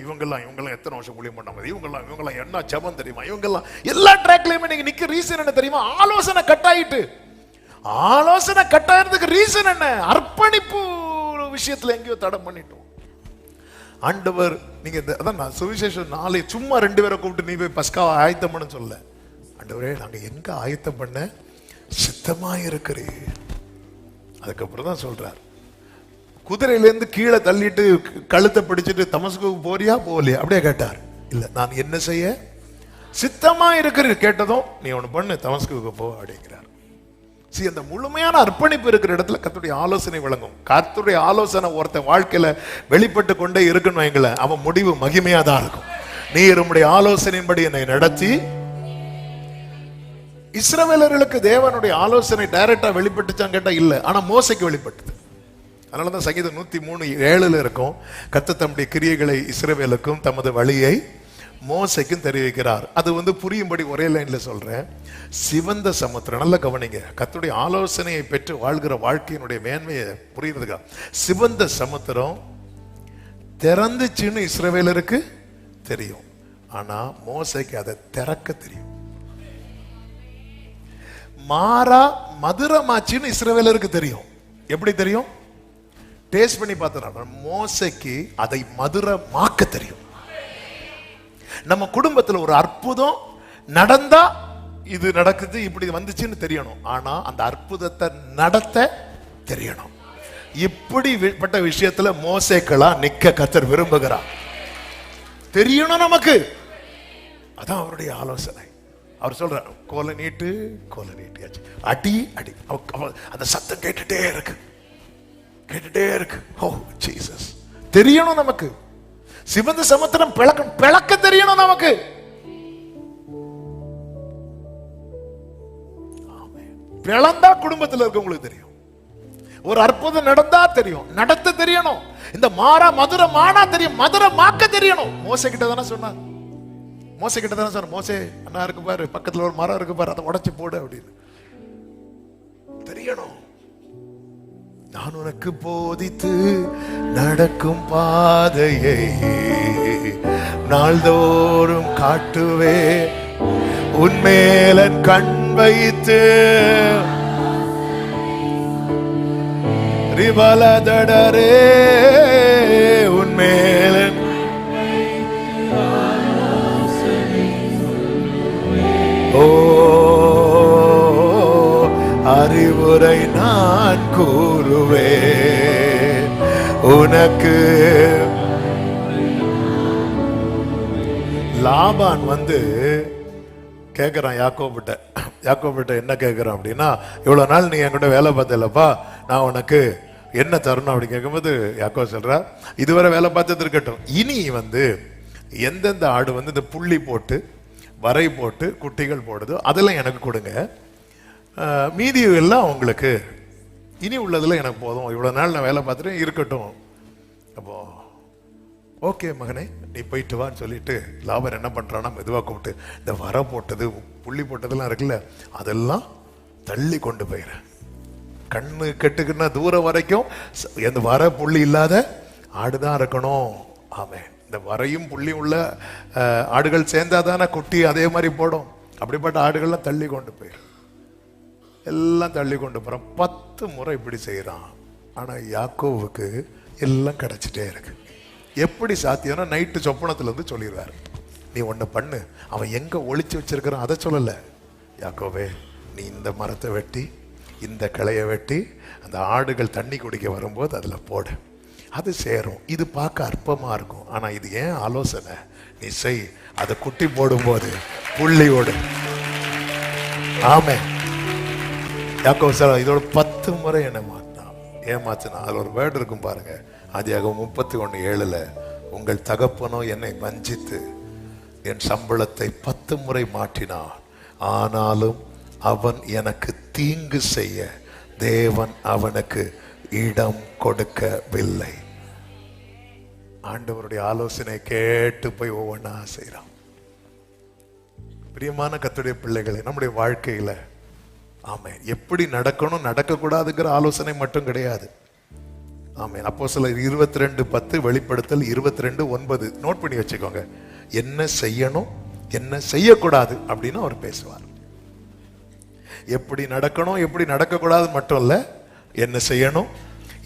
இவங்கெல்லாம் எத்தனை வருஷம் ஊழியம் பண்ணாங்க, இவங்கெல்லாம் என்ன ஜெபம் தெரியுமா, இவங்கெல்லாம் எல்லா ட்ராக்லயுமே நீங்க நிக்க ரீசன் என்ன தெரியுமா? ஆலோசனை கட்டாயிட்டு. ஆலோசனை கட்டாயறதுக்கு ரீசன் என்ன? அர்ப்பணிப்பு விஷயத்துல எங்கேயோ தடை பண்ணிட்டோம். ஆண்டவர் நீங்க அதான் நான் சுவிசேஷம் 4 சும்மா 2 பேரை கூப்பிட்டு நீ போய் பஸ்காவை ஆயத்தம் பண்ண சொல்ல. ஆண்டவரே நாங்க எங்க ஆயத்தம் பண்ண சித்தமா இருக்கிறேன். அதுக்கப்புறம் தான் சொல்றார், குதிரையிலேருந்து கீழே தள்ளிட்டு கழுத்தை பிடிச்சிட்டு தமஸ்குக்கு போறியா போகலையா அப்படியே கேட்டார். இல்ல நான் என்ன செய்ய சித்தமா இருக்கிறேன். கேட்டதும் நீ ஒண்ணு பண்ணு, தமஸ்குக்கு போ அப்படிங்கிறார். அந்த முழுமையான அர்ப்பணிப்பு இருக்கிற இடத்துல கர்த்தருடைய ஆலோசனை விளங்கும். கர்த்தருடைய ஆலோசனை ஒருத்த வாழ்க்கையில வெளிப்பட்டு கொண்டே இருக்கணும் வைங்கள, அவன் முடிவு மகிமையா தான் இருக்கும். நீர் உம்முடைய ஆலோசனையின்படி என்னை நடத்தி. இஸ்ரவேலர்களுக்கு தேவனுடைய ஆலோசனை டைரக்டா வெளிப்பட்டுச்சான்னு கேட்டா இல்ல, ஆனா மோசைக்கு வெளிப்பட்டது. அதனாலதான் சங்கீதம் 103:7 இருக்கும், கர்த்தர் தம்முடைய கிரியைகளை இஸ்ரவேலுக்கும் தமது வழியை மோசைக்கும் தெரிவிக்கிறார். அது வந்து புரியும்படி ஒரே லைன்ல சொல்றேன். சிவந்த சமுத்திரம், நல்ல கவனிங்க, கர்த்தருடைய ஆலோசனையை பெற்று வாழ்கிற வாழ்க்கையினுடைய மேன்மையை புரியுறதுக்கா. சிவந்த சமுத்திரம் திறந்துச்சுன்னு இஸ்ரவேலருக்கு தெரியும், ஆனா மோசைக்கு அதை திறக்க தெரியும். மாறா மதுரமாச்சின்னு இஸ்ரவேலருக்கு தெரியும். எப்படி தெரியும்? டேஸ்ட் பண்ணி பார்த்தா. மோசைக்கு அதை மதுரமாக்க தெரியும். நம்ம குடும்பத்தில் ஒரு அற்புதம் நடந்தா இது நடக்குது, இப்படி வந்துச்சுன்னு தெரியணும், ஆனா அந்த அற்புதத்தை நடத்த தெரியணும். இப்படிப்பட்ட விஷயத்துல மோசேக்களா நிக்க கர்த்தர் விரும்புகிறார். தெரியணும் நமக்கு. அதான் அவருடைய ஆலோசனை. அவர் சொல்றார், கோலை நீட்டியாச்சு, அடி அடி. அந்த சத்தம் கேட்டுட்டே இருக்கு. ஓ ஜீசஸ், தெரியணும் நமக்கு. சிவந்த சமுத்திரம் பிளக்க தெரியணும் நமக்கு. பிளந்தா குடும்பத்தில் இருக்கவங்களுக்கு தெரியும். ஒரு அற்புதம் நடந்தா தெரியும், நடத்த தெரியணும். இந்த மாறா மதுரமானா தெரியும், மதுரமாக்க தெரியணும். மோசே கிட்ட தானே சொன்னார். மோசே அண்ணா இருக்கு பாரு, பக்கத்துல ஒரு மரம் இருக்கு பாரு, அதை உடைச்சு போடு அப்படின்னு தெரியணும். நான் உனக்கு போதித்து நடக்கும் பாதையை நாள்தோறும் காட்டுவே, உன்மேல கண் வைத்து ரிவலதடரே, உன்மேல ஓ அறிவுரை நான் கூறுவேன் உனக்கு. லாபான் வந்து கேட்கிறான் யாக்கோபிட்ட என்ன கேட்கிறான் அப்படின்னா, இவ்வளவு நாள் நீ என்கிட்ட வேலை பார்த்தலப்பா, நான் உனக்கு என்ன தரணும் அப்படி கேட்கும்போது யாக்கோபு சொல்றா, இதுவரை வேலை பார்த்தது இருக்கட்டும், இனி வந்து எந்தெந்த ஆடு வந்து இந்த புள்ளி போட்டு வரை போட்டு குட்டிகள் போடுதோ அதெல்லாம் எனக்கு கொடுங்க, மீதி எல்லாம் உங்களுக்கு, இனி உள்ளதுல எனக்கு போதும், இவ்வளவு நாள் நான் வேலை பார்த்துட்டு இருக்கட்டும். அப்போ ஓகே மகனே நீ போயிட்டு வான்னு சொல்லிட்டு லாபர் என்ன பண்றான்னா மெதுவாக கூப்பிட்டு இந்த வர போட்டது புள்ளி போட்டதெல்லாம் இருக்குல்ல அதெல்லாம் தள்ளி கொண்டு போயிடுறேன். கண்ணு கெட்டுக்குன்னா தூரம் வரைக்கும் எந்த வர புள்ளி இல்லாத ஆடுதான் இருக்கணும். ஆமே, இந்த வரையும் புள்ளி உள்ள ஆடுகள் சேர்ந்தாதானே குட்டி அதே மாதிரி போடும். அப்படிப்பட்ட ஆடுகள்லாம் தள்ளி கொண்டு போயிடும். எல்லாம் தள்ளி கொண்டு போறான். 10 முறை இப்படி செய்யறான். ஆனா யாக்கோவுக்கு எல்லாம் கிடைச்சிட்டே இருக்கு. எப்படி சாத்தியம்னா நைட்டு சொப்பனத்துல இருந்து சொல்லிடுவார், நீ ஒண்ணு பண்ணு, அவன் எங்க ஒளிச்சு வச்சிருக்கிறான் அதை சொல்லல, யாக்கோவே நீ இந்த மரத்தை வெட்டி இந்த கிளைய வெட்டி அந்த ஆடுகள் தண்ணி குடிக்க வரும்போது அதுல போடு, அது சேரும். இது பார்க்க அற்பமா இருக்கும், ஆனா இது ஏன் ஆலோசனை, நீ செய். அதை குட்டி போடும்போது புள்ளியோடு. ஆமே. யாக்கோபு சொல்றார், இதோட 10 முறை என்னை ஏமாத்தினா. அதுல ஒரு வேர்டு இருக்கும் பாருங்க, ஆதியாகமம் 31:7, உங்கள் தகப்பனோ என்னை வஞ்சித்து என் சம்பளத்தை 10 முறை மாற்றினான், ஆனாலும் அவன் எனக்கு தீங்கு செய்ய தேவன் அவனுக்கு இடம் கொடுக்கவில்லை. ஆண்டவருடைய ஆலோசனை கேட்டு போய் ஒவ்வொன்றா செய்யறான். பிரியமான கர்த்தருடைய பிள்ளைகளை, நம்முடைய வாழ்க்கையில ஆமென், எப்படி நடக்கணும் நடக்கக்கூடாதுங்கிற ஆலோசனை மட்டும் கிடையாது. ஆமென். அப்போஸ்தலர் 22:10, வெளிப்படுத்தல் 22:9 நோட் பண்ணி வச்சுக்கோங்க. என்ன செய்யணும் என்ன செய்யக்கூடாது அப்படின்னு அவர் பேசுவார். எப்படி நடக்கணும் எப்படி நடக்கக்கூடாது மட்டும் இல்ல, என்ன செய்யணும்,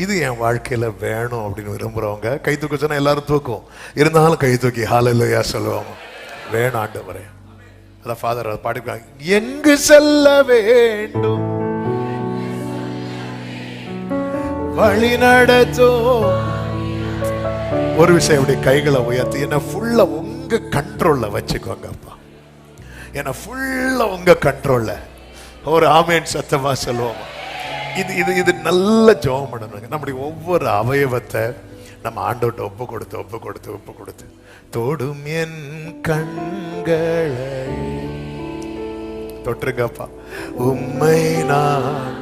இது என் வாழ்க்கையில வேணும் அப்படின்னு விரும்புறவங்க கை தூக்க சொன்னா எல்லாரும் தூக்கும். இருந்தாலும் கை தூக்கி ஹல்லேலூயா சொல்லுவாங்க. வேணும் ஆண்டவரே. அதான் ஃபாதர் பாடிப்பாங்க, எங்கு செல்ல வேண்டும் வழி நடத்தும். ஒரு விஷயம், இப்படி கைகளை உயர்த்தி என்ன ஃபுல்லா உங்க கண்ட்ரோல்ல வச்சுக்கோங்க அப்பா, என்ன ஃபுல்லா உங்க கண்ட்ரோல்ல. ஒரு ஆமேன் சத்தமா சொல்லுவோம். இது இது இது நல்ல ஜெபம் பண்ணணுங்க. நம்முடைய ஒவ்வொரு அவயவத்தை நம்ம ஆண்டவர்கிட்ட ஒப்பு கொடுத்து தொடும் என் கண்களை தொற்றுங்கப்பா, உம்மை நான்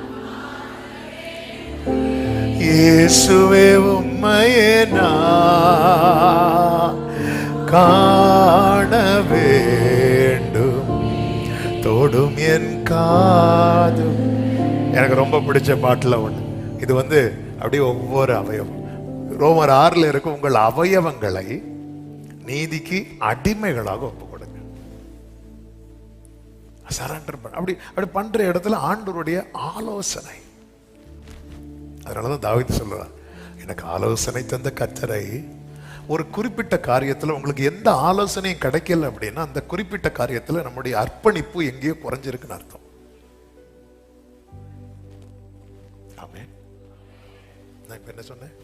இயேசுவே உம்மையே நான் காண வேண்டும், தொடும் என் காது. எனக்கு ரொம்ப பிடிச்ச பாட்டுல ஒண்ணு இது, அப்படியே ஒவ்வொரு அவயவம் ரோமர் 6 இருக்கும், உங்கள் அவயவங்களை நீதிக்கு அடிமைகளாக ஒப்பு கொடுங்க. சரண்டர் பண்ண அப்படி பண்ற இடத்துல ஆண்டவருடைய ஆலோசனை. அதனாலதான் தாவீது சொல்றார், எனக்கு ஆலோசனை தந்த கர்த்தரை. ஒரு குறிப்பிட்ட காரியத்துல உங்களுக்கு எந்த ஆலோசனையும் கிடைக்கல அப்படின்னா அந்த குறிப்பிட்ட காரியத்துல நம்முடைய அர்ப்பணிப்பு எங்கேயோ குறைஞ்சிருக்குன்னு அர்த்தம். ஆமென். நான் இப்ப என்ன சொன்னேன்,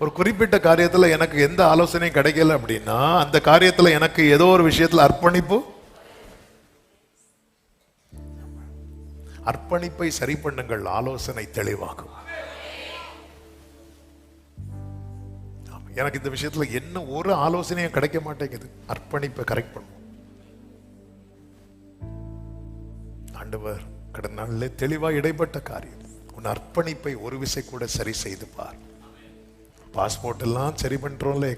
ஒரு குறிப்பிட்ட காரியத்துல எனக்கு எந்த ஆலோசனையும் கிடைக்கல அப்படின்னா அந்த காரியத்துல எனக்கு ஏதோ ஒரு விஷயத்துல அர்ப்பணிப்பை சரி பண்ணுங்கள், ஆலோசனை தெளிவாகும். எனக்கு இந்த விஷயத்துல என்ன ஒரு ஆலோசனையும் கிடைக்க மாட்டேங்குது, அர்ப்பணிப்பை கரெக்ட் பண்ணும். ஆண்டவர் கடந்த நாளிலே தெளிவா இடைப்பட்ட காரியம், உன் அர்ப்பணிப்பை ஒரு விசை கூட சரி செய்து பார். பாஸ்போர்ட் எல்லாம் சரி பண்றோம்ல,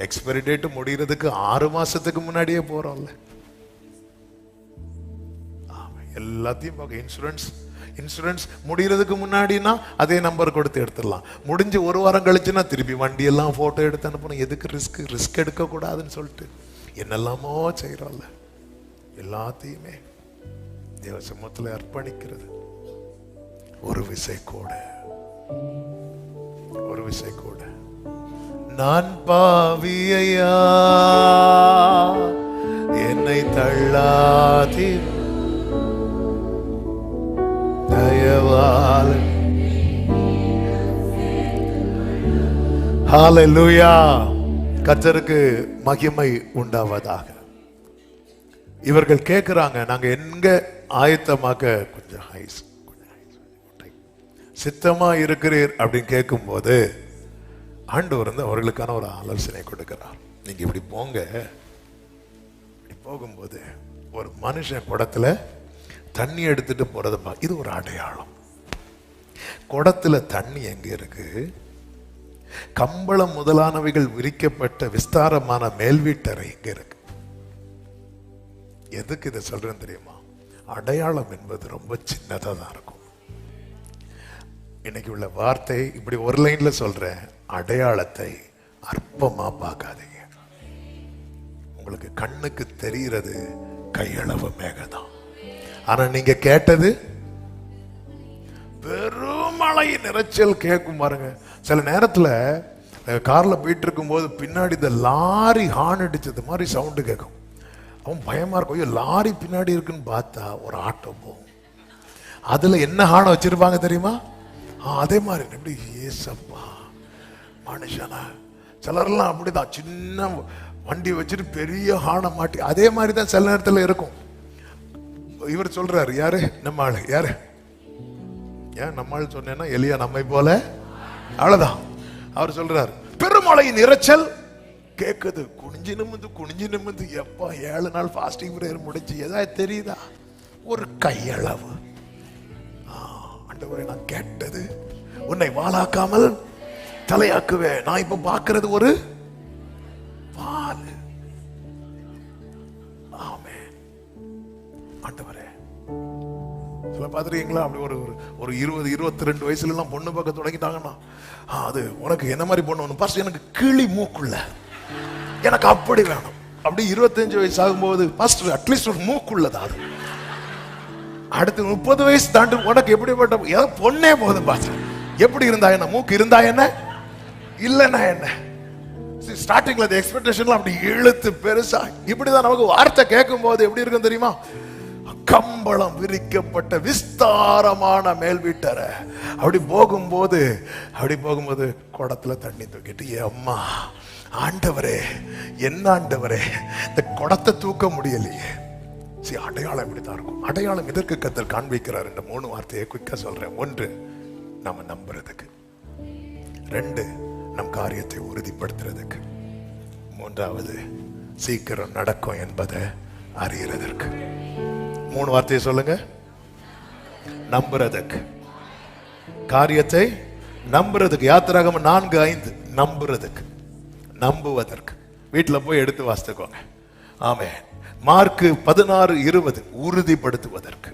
எக்ஸ்பைரி டேட் முடிகிறதுக்கு 6 மாசத்துக்கு முன்னாடியே போறோம்ல. எல்லாத்தையும் பார்க்க, இன்சூரன்ஸ் முடிகிறதுக்கு முன்னாடினா அதே நம்பர் கொடுத்து எடுத்துடலாம். முடிஞ்சு 1 வாரம் கழிச்சுன்னா திருப்பி வண்டி எல்லாம் போட்டோ எடுத்து அனுப்பணும். எதுக்கு ரிஸ்க் எடுக்க கூடாதுன்னு சொல்லிட்டு என்னெல்லாமோ செய்யறோம்ல. எல்லாத்தையுமே தேவ சமூகத்தில் அர்ப்பணிக்கிறது. ஒரு விசை கூட நான் பாவியா என்னை தள்ளாதீ தயவால். ஹல்லேலூயா. கர்த்தருக்கு மகிமை உண்டாவதாக. இவர்கள் கேட்கிறாங்க, நாங்க எங்க ஆயத்தமாக்க கொஞ்சம் சித்தமா இருக்கிறீர் அப்படின்னு கேட்கும் போது ஆண்டவர் அவர்களுக்கான ஒரு ஆலோசனை கொடுக்கிறார். நீங்க இப்படி போங்க. இப்படி போகும்போது ஒரு மனுஷன் குடத்துல தண்ணி எடுத்துட்டு போறது, இது ஒரு அடையாளம். குடத்துல தண்ணி எங்க இருக்கு, கம்பளம் முதலானவைகள் விரிக்கப்பட்ட விஸ்தாரமான மேல் வீட்டறை எங்க இருக்கு. எதுக்கு இதை சொல்றேன்னு தெரியுமா? அடையாளம் என்பது ரொம்ப சின்னதா தான் இருக்கும். இன்னைக்கு உள்ள வார்த்தை இப்படி ஒரு லைன்ல சொல்றேன், அடையாளத்தை அற்பமா பார்க்காதீங்க. உங்களுக்கு கண்ணுக்கு தெரிகிறது கையளவு மேகதான், ஆனா நீங்க கேட்டது பெருமழை நிறைச்சல் கேட்கும் பாருங்க. சில நேரத்துல கார்ல போயிட்டு இருக்கும் போது பின்னாடி இந்த லாரி ஹார்ன் அடிச்சது மாதிரி சவுண்டு கேட்கும். அவன் பயமா இருக்கும், ஐயோ லாரி பின்னாடி இருக்குன்னு பார்த்தா ஒரு ஆட்டோ போகும். அதுல என்ன ஹார்ன் வச்சிருப்பாங்க தெரியுமா? அதே மாதிரி எப்படி ஏசப்பா மனுஷனா சிலர்லாம் அப்படிதான், சின்ன வண்டி வச்சுட்டு பெரிய ஹார்னை மாட்டி, அதே மாதிரி தான் சில நேரத்தில் இருக்கும். இவர் சொல்றாரு, யாரு நம்ம ஆளு, யாரு ஏன் நம்ம ஆளு சொன்னேன்னா எலியா நம்மை போல, அவ்வளவுதான். அவர் சொல்றாரு, பெருமழையின் இரைச்சல் கேக்குது, குனிஞ்சு நிமிந்து எப்பா 7 நாள் ஃபாஸ்டிங் பிரேயர் முடிச்சு ஏதாவது தெரியுதா? ஒரு கையளவு. ஆண்டவரே, நான் கேட்டது உன்னை வாளாக்காமல் தலையாக்குவேன். நான் இப்ப பாக்குறது ஒரு வால். ஆமென். ஆண்டவரே, சில பாத்துறீங்களா அப்படி ஒரு 20-22 வயசுல எல்லாம் பொண்ணு பார்க்க தொடங்கிட்டாங்கன்னா, அது உனக்கு என்ன மாதிரி பொண்ணு வேணும்? பாஸ்டர், எனக்கு கிளி மூக்குள்ள, எனக்கு அப்படி வேணும். அப்படி 25 வயசு ஆகும்போது, பாஸ்டர் அட்லீஸ்ட் ஒரு மூக்குள்ளதா. அது அடுத்து 30 வயசு தாண்டி உனக்கு எப்படிப்பட்ட பொண்ணே போதும் பாஸ்டர். எப்படி இருந்தா என்ன, மூக்கு இருந்தா என்ன, இல்லைன்னா என்ன? ஸ்டார்டிங்ல அந்த எக்ஸ்பெக்டேஷன்ல அப்படி இழுத்து பெருசா இப்படிதான் நமக்கு வார்த்தை கேட்கும் போது எப்படி இருக்கும் தெரியுமா? கம்பளம் விரிக்கப்பட்ட விஸ்தாரமான மேல் வீட்டறை. அப்படி போகும்போது குடத்துல தண்ணி தூக்கிட்டு, அம்மா ஆண்டவரே, என்ன ஆண்டவரே, இந்த குடத்தை தூக்க முடியலையே. சரி, அடையாளம் இப்படித்தான் இருக்கும். அடையாளம் எதற்கு கர்த்தர் காண்பிக்கிறார்? இந்த 3 வார்த்தையை குயிக்கா சொல்றேன். 1, நம்ம நம்புறதுக்கு. 2, நம் காரியத்தை உறுதிப்படுத்துறதுக்கு. 3வது, சீக்கிரம் நடக்கும் என்பதை அறியறதற்கு. 3 வார்த்தையை சொல்லுங்க. நம்புறதுக்கு, காரியத்தை நம்புறதுக்கு. யாத்திராகமம் 4:5 நம்புறதுக்கு, நம்புவதற்கு. வீட்டுல போய் எடுத்து வாசித்துக்கோங்க. ஆமென். மார்க்கு 16:20 உறுதிப்படுத்துவதற்கு.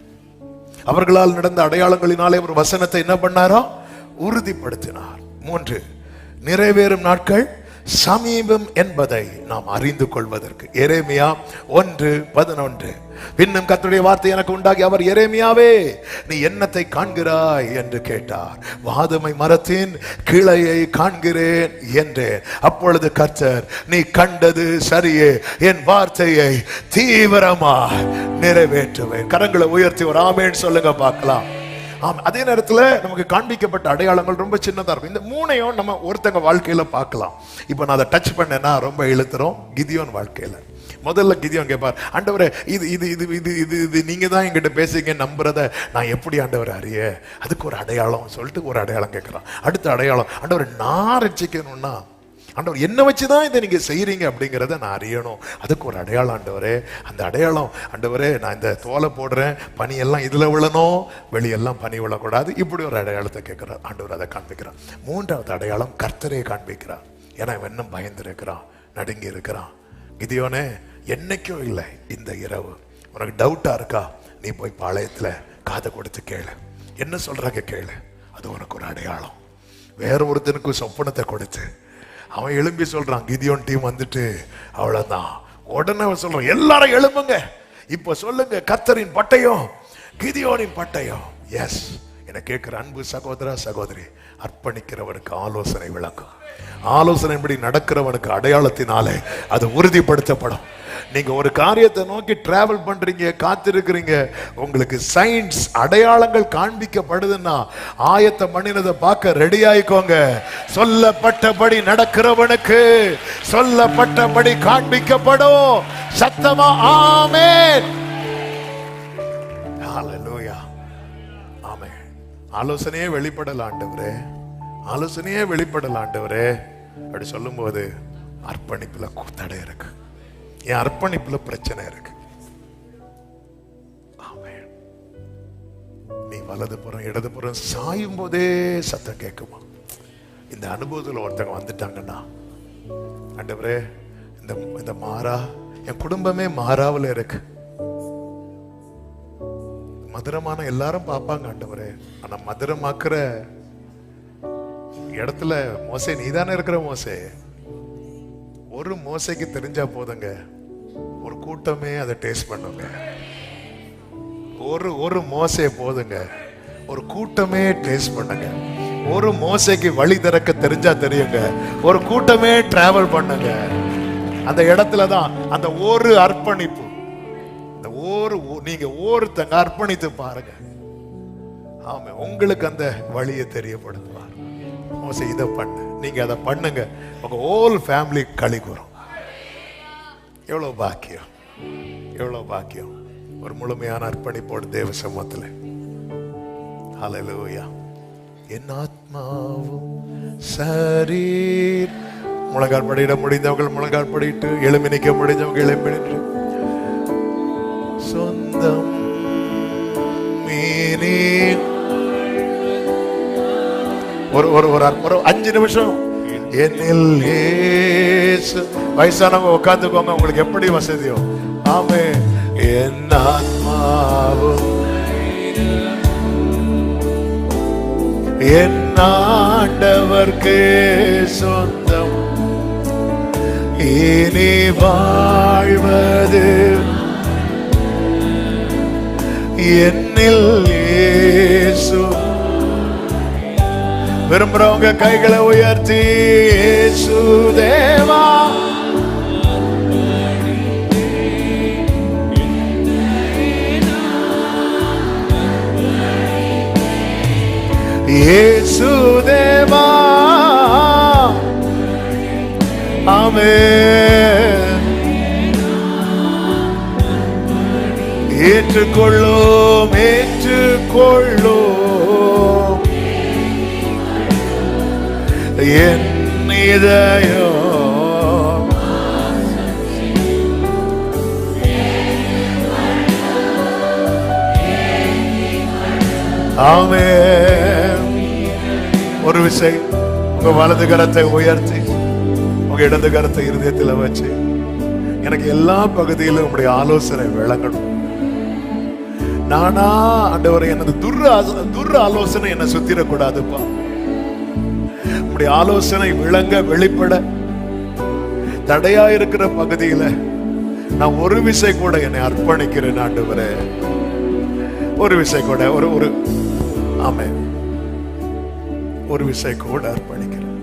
அவர்களால் நடந்த அடையாளங்களினாலே ஒரு வசனத்தை என்ன பண்ணாரோ உறுதிப்படுத்தினார். 3, நிறைவேறும் நாட்கள் சமீபம் என்பதை நாம் அறிந்து கொள்வதற்கு. எரேமியா 1:11 பின்னும் கர்த்தருடைய வார்த்தை எனக்கு உண்டாகி, அவர் எரேமியாவே, நீ என்னத்தை காண்கிறாய் என்று கேட்டார். வாதுமை மரத்தின் கிளையை காண்கிறேன் என்றேன். அப்பொழுது கர்த்தர், நீ கண்டது சரியே, என் வார்த்தையை தீவிரமா நிறைவேற்றுவேன். கரங்களை உயர்த்தி ஒரு ஆமென் சொல்லுங்க பார்க்கலாம். அதே நேரத்தில் நமக்கு காண்பிக்கப்பட்ட அடையாளங்கள் ரொம்ப சின்னதா இருக்கும். இந்த 3ஐயும் நம்ம ஒருத்தங்க வாழ்க்கையில பார்க்கலாம். இப்ப நான் அதை டச் பண்ணேன்னா ரொம்ப இழுத்துறோம். கிதியோன் வாழ்க்கையில முதல்ல கிதியோன் கேட்பார், ஆண்டவரே, இது இது இது இது இது இது நீங்க தான் என்கிட்ட பேசுங்க, நம்புறத நான் எப்படி ஆண்டவர் அறிய? அதுக்கு ஒரு அடையாளம் சொல்லிட்டு ஒரு அடையாளம் கேட்கிறான். அடுத்த அடையாளம், ஆண்டவர் நான் ரட்சிக்கணும்னா ஆண்டவர் என்ன வச்சுதான் இதை நீங்க செய்யறீங்க அப்படிங்கிறத நான் அறியணும். அதுக்கு ஒரு அடையாளம் ஆண்டவரே. அந்த அடையாளம், ஆண்டவரே, நான் இந்த தோலை போடுறேன், பனியெல்லாம் இதுல விழணும், வெளியெல்லாம் பனி விழக்கூடாது. இப்படி ஒரு அடையாளத்தை கேட்கிறார். ஆண்டவர் அதை காண்பிக்கிறார். 3வது அடையாளம், கர்த்தரே காண்பிக்கிறார். ஏன்னா இவன் இன்னும் பயந்து இருக்கிறான், நடுங்கி இருக்கிறான். கிதியோனே, என்னைக்கும் இல்லை, இந்த இரவு உனக்கு டவுட்டா இருக்கா? நீ போய் பாளையத்துல காதை கொடுத்து கேளு, என்ன சொல்றாங்க கேளு. அது உனக்கு ஒரு அடையாளம். வேற ஒருத்தனுக்கு சொப்பனத்தை கொடுத்து அவன் எழும்பி சொல்றான், கிதியோன் டீம் வந்துட்டு அவ்வளவுதான். உடனே அவன் சொல்றான், எல்லாரும் எழும்புங்க, இப்ப சொல்லுங்க, கர்த்தரின் பட்டயம், கிதியோனின் பட்டயம். எஸ், என கேட்கிற அன்பு சகோதர சகோதரி, அர்ப்பணிக்கிறவனுக்கு ஆலோசனை விளக்கும். ஆலோசனைப்படி நடக்கிறவனுக்கு அடையாளத்தினாலே அது உறுதிப்படுத்தப்படும். நீங்க ஒரு காரியத்தை நோக்கி டிராவல் பண்றீங்க, காத்திருக்கிறீங்க, உங்களுக்கு சயின்ஸ் அடையாளங்கள் காண்பிக்கப்படுதுன்னா ஆயத்த மண்ணினதை பார்க்க ரெடி ஆயிக்கோங்க. சொல்லப்பட்டபடி நடக்கிறவனுக்கு சொல்லப்பட்டபடி காண்பிக்கப்படும். சத்தமா ஆமென். ஹல்லேலூயா. ஆமென். ஆலோசனையே வெளிப்படல ஆண்டவரே, ஆலோசனையே வெளிப்படல ஆண்டவரே அப்படி சொல்லும்போது அர்ப்பணிப்புல தடை இருக்கு. என் அர்ப்பணிப்புல பிரச்சனை இருக்கு. ஆமென். நீ வலது புறம் இடது புறம் சாயும் போதே சத்தம் கேட்குமா? இந்த அனுபவத்தில் ஒருத்தங்க வந்துட்டாங்கன்னா, ஆண்டவரே, இந்த மாறா, என் குடும்பமே மாறாவில் இருக்கு. மதுரமான எல்லாரும் பார்ப்பாங்க ஆண்டவரே, ஆனா மதுரமாக்குற இடத்துல மோசே நீதானே இருக்கிற. மோசே, ஒரு மோசைக்கு தெரிஞ்சா போதுங்க, ஒரு கூட்டமே அதை டேஸ்ட் பண்ணுங்க. ஒரு மோசே போதுங்க, ஒரு கூட்டமே டேஸ்ட் பண்ணுங்க. ஒரு மோசைக்கு வழி திறக்க தெரிஞ்சா தெரியுங்க, ஒரு கூட்டமே டிராவல் பண்ணுங்க. அந்த இடத்துலதான் அந்த ஒரு அர்ப்பணிப்பு, நீங்க ஒருத்தங்க அர்ப்பணித்து பாருங்க. ஆமா, உங்களுக்கு அந்த வழியை தெரியப்படுத்துவார். மோசே இதை பண்ணு, நீங்க அதை பண்ணுங்க, உங்க ஹோல் ஃபேமிலி களி கூறும். எவ்வளவு பாக்கியம், எவ்வளவு பாக்கியம். ஒரு முழுமையான அர்ப்பணிப்போடு தேவ சமூகத்தில். ஹல்லேலூயா. என் ஆத்மாவும் சரீர். முழங்கால் படியிட முடிந்தவர்கள் முழங்கால் படிட்டு, எழும்பி நிற்க முடிஞ்சவங்க எழும்பி நின்று. சொந்தம் மீனே. ஒரு 5 நிமிஷம் என்னில் இயேசு. வயசானவங்க உட்காந்துக்கோங்க, உங்களுக்கு எப்படி வசதியோ. ஆமே. என் ஆத்மாவும் என் ஆண்டவர்க்கு சொந்தம். இனி வாழ்வது என்னில் இயேசு. விரும்புறவங்க கைகளை உயர்த்தி இயேசு தேவா. இயேசு தேவா. ஆமென். ஏற்றுக்கொள்ளும், ஏற்றுக்கொள்ளும் என் இதயம். ஆமென். ஒரு விசை உங்க வலது கரத்தை உயர்த்தி உங்க இடது கரத்தை இருதயத்தில் வச்சு, எனக்கு எல்லா பகுதியிலும் உங்களுடைய ஆலோசனை விளங்கணும். நானா ஆண்டவரே, எனது துர் ஆலோசனை என்ன சுத்திரக்கூடாதுப்பா. உங்களுடைய ஆலோசனை விளங்க, வெளிப்பட தடையா இருக்கிற பகுதியில நான் ஒரு விசை கூட என்னை அர்ப்பணிக்கிறேன் ஆண்டவரே. ஒரு விசை கூட ஒரு ஆமென், ஒரு விசை கூட அர்ப்பணிக்கிறேன்.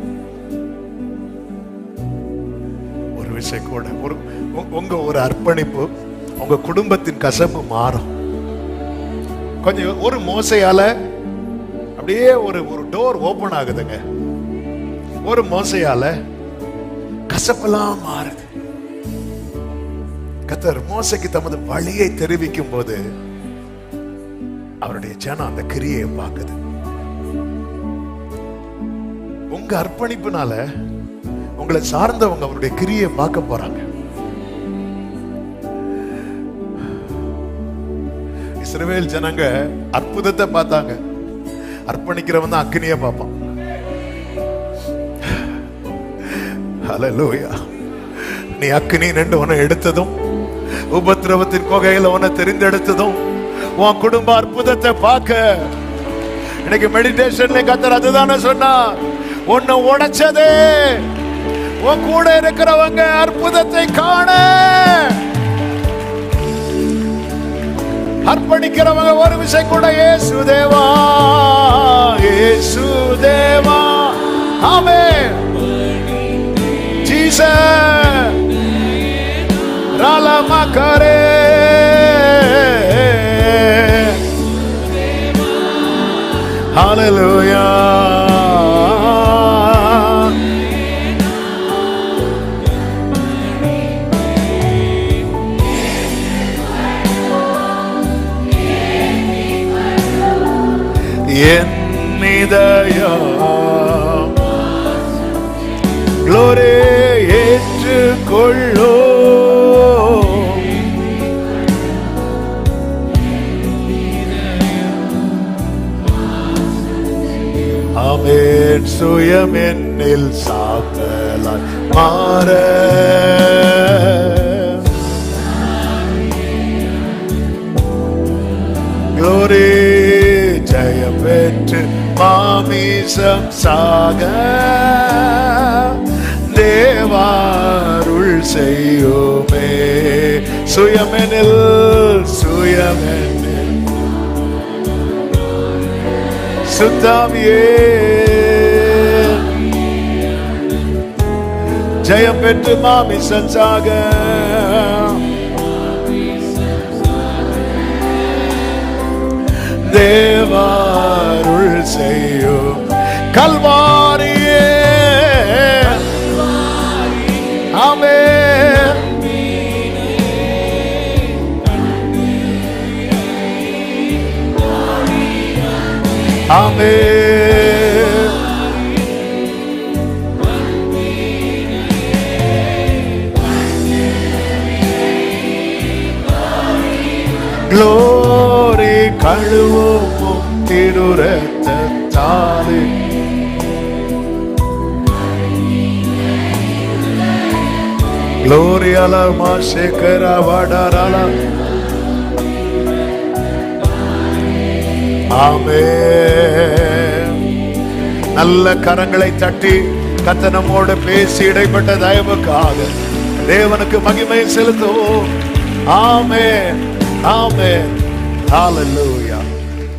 ஒரு விசை கூட உங்க ஒரு அர்ப்பணிப்பு உங்க குடும்பத்தின் கசப்பு மாறும். கொஞ்சம் ஒரு மோசையால அப்படியே ஒரு டோர் ஓபன் ஆகுதுங்க. ஒரு மோசையால கசப்பெல்லாம் மாறுது. கர்த்தர் மோசைக்கு தமது வழியை தெரிவிக்கும் போது அவருடைய ஜனம் அந்த கிரியை பார்க்குது. உங்க அர்ப்பணிப்புனால உங்களை சார்ந்தவங்க அவருடைய கிரியை பார்க்க போறாங்க. இஸ்ரவேல் ஜனங்க அற்புதத்தை பார்த்தாங்க. அர்ப்பணிக்கிறவன் தான் அக்கினியை பார்ப்பான். ஹல்லேலூயா. நீ அக்கினி நின்று உன்னை எடுத்ததும், உபத்திரவத்தின் கொகையில உன்னை தெரிந்தெடுத்ததும், உன் குடும்ப அற்புதத்தை பார்க்க. இன்னைக்கு மெடிடேஷன்ல கர்த்தர் அதுதானே சொன்னார். உன்னை உடைச்சதே உன் கூட இருக்கிறவங்க அற்புதத்தை காண. அர்ப்பணிக்கிறவங்க ஒரு விசை கூட இயேசு தேவா, இயேசு தேவா. ஆமென். ஜீசஸ் ராலமகரே. ஹல்லேலூயா. என் இதயம் glory ஏற்றுக்கொள்ளோ. ஆமென். சுயம் என்னில் சாத்தலாய் மாற. glory ஜெயம் பெற்று மாமிசம் சாக தேவாருள் செய்யுமே. சுயமெனில் சுயமெனில் சுத்தாமியே ஜெயம் பெற்று மாமிசம் சாக தேவா செய்யும் கல்வாரியே. ஆமென். ஆமென். க்ளோரி கழுவும் திருரத்தாலே. க்ளோரி அலமா சேகரா வடரலா. ஆமென். நல்ல கரங்களை தட்டி கர்த்தர் நம்மோடு பேசி இடைப்பட்ட தயவுக்காக தேவனுக்கு மகிமை செலுத்துவோம். ஆமென். ஆமென். ஹalleluya.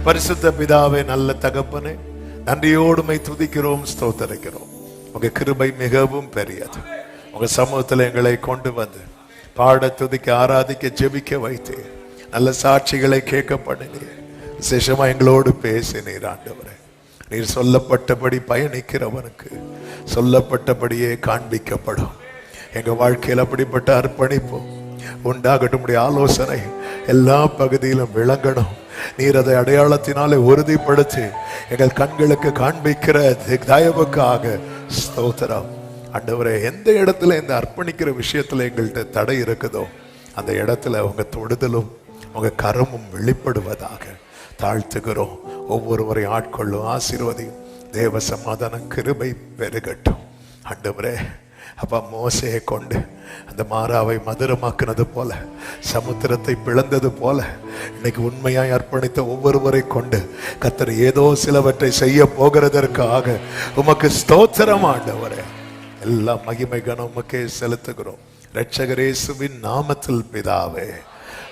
பரிசுத்த பிதாவே, நல்ல தகப்பனே, நன்றியோடு உம்மை துதிக்கிறோம், ஸ்தோத்திரிக்கிறோம். உங்க கிருபை மிகவும் பெரியது. உங்க சமூகத்தில் எங்களை கொண்டு வந்து பாட, துதிக்க, ஆராதிக்க, ஜெபிக்க வைத்து நல்ல சாட்சிகளை கேட்க பண்ணினீர். விசேஷமா எங்களோடு பேசினீர் ஆண்டவரே. நீர் சொல்லப்பட்டபடி பயணிக்கிறவனுக்கு சொல்லப்பட்டபடியே காண்பிக்கப்படும். எங்க வாழ்க்கையில் அப்படிப்பட்ட அர்ப்பணிப்பு உண்டாகட்டும். ஆலோசனை எல்லா பகுதியிலும் விளங்கணும். நீர் அதை அடையாளத்தினாலே உறுதிப்படுத்தி எங்கள் கண்களுக்கு காண்பிக்கிற தயவுக்காக ஸ்தோத்திரம் ஆண்டவரே. எந்த இடத்துல இந்த அர்ப்பணிக்கிற விஷயத்துல எங்கள்கிட்ட தடை இருக்குதோ அந்த இடத்துல உங்க தொடுதலும் உங்க கரமும் வெளிப்படுவதாக தாழ்த்துகிறோம். ஒவ்வொருவரை ஆட்கொள்ளும், ஆசீர்வதியும். தேவ சமாதான கிருபை பெருகட்டும் ஆண்டவரே. அப்பா, மோசையை கொண்டு அந்த மாறாவை மதுரமாக்குனது போல, சமுத்திரத்தை பிளந்தது போல, இன்னைக்கு உண்மையாய் அர்ப்பணித்த ஒவ்வொருவரை கொண்டு கர்த்தர் ஏதோ சிலவற்றை செய்ய போகிறதற்காக உமக்கு ஸ்தோத்திரம் ஆண்டவரே. எல்லா மகிமை கனம் உமக்கே செலுத்துகிறோம். இரட்சகர் இயேசுவின் நாமத்தில் பிதாவே,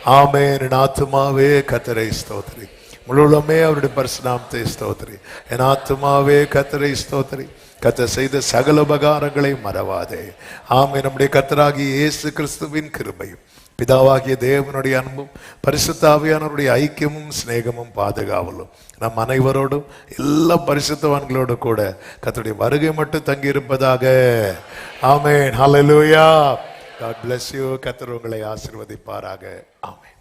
ஆமென். என் ஆத்துமாவே கர்த்தரை ஸ்தோத்திரி, முழுவதுமே அவருடைய பரிசுநாமத்தை ஸ்தோத்திரி. என் ஆத்துமாவே கர்த்தரை ஸ்தோத்திரி, கர்த்தர் செய்த சகல உபகாரங்களை மறவாதே. ஆமென். நம்முடைய கர்த்தராகிய இயேசு கிறிஸ்துவின் கிருபையும் பிதாவாகிய தேவனுடைய அன்பும் பரிசுத்த ஆவியானவருடைய ஐக்கியமும் சிநேகமும் பாதுகாவலும் நம் அனைவரோடும் எல்லா பரிசுத்தவான்களோடு கூட கர்த்தருடைய வருகை மட்டும் தங்கி இருப்பதாக. ஆமென். ஹல்லேலூயா. God bless you. கர்த்தர் உங்களை ஆசீர்வதிப்பாராக. ஆமென்.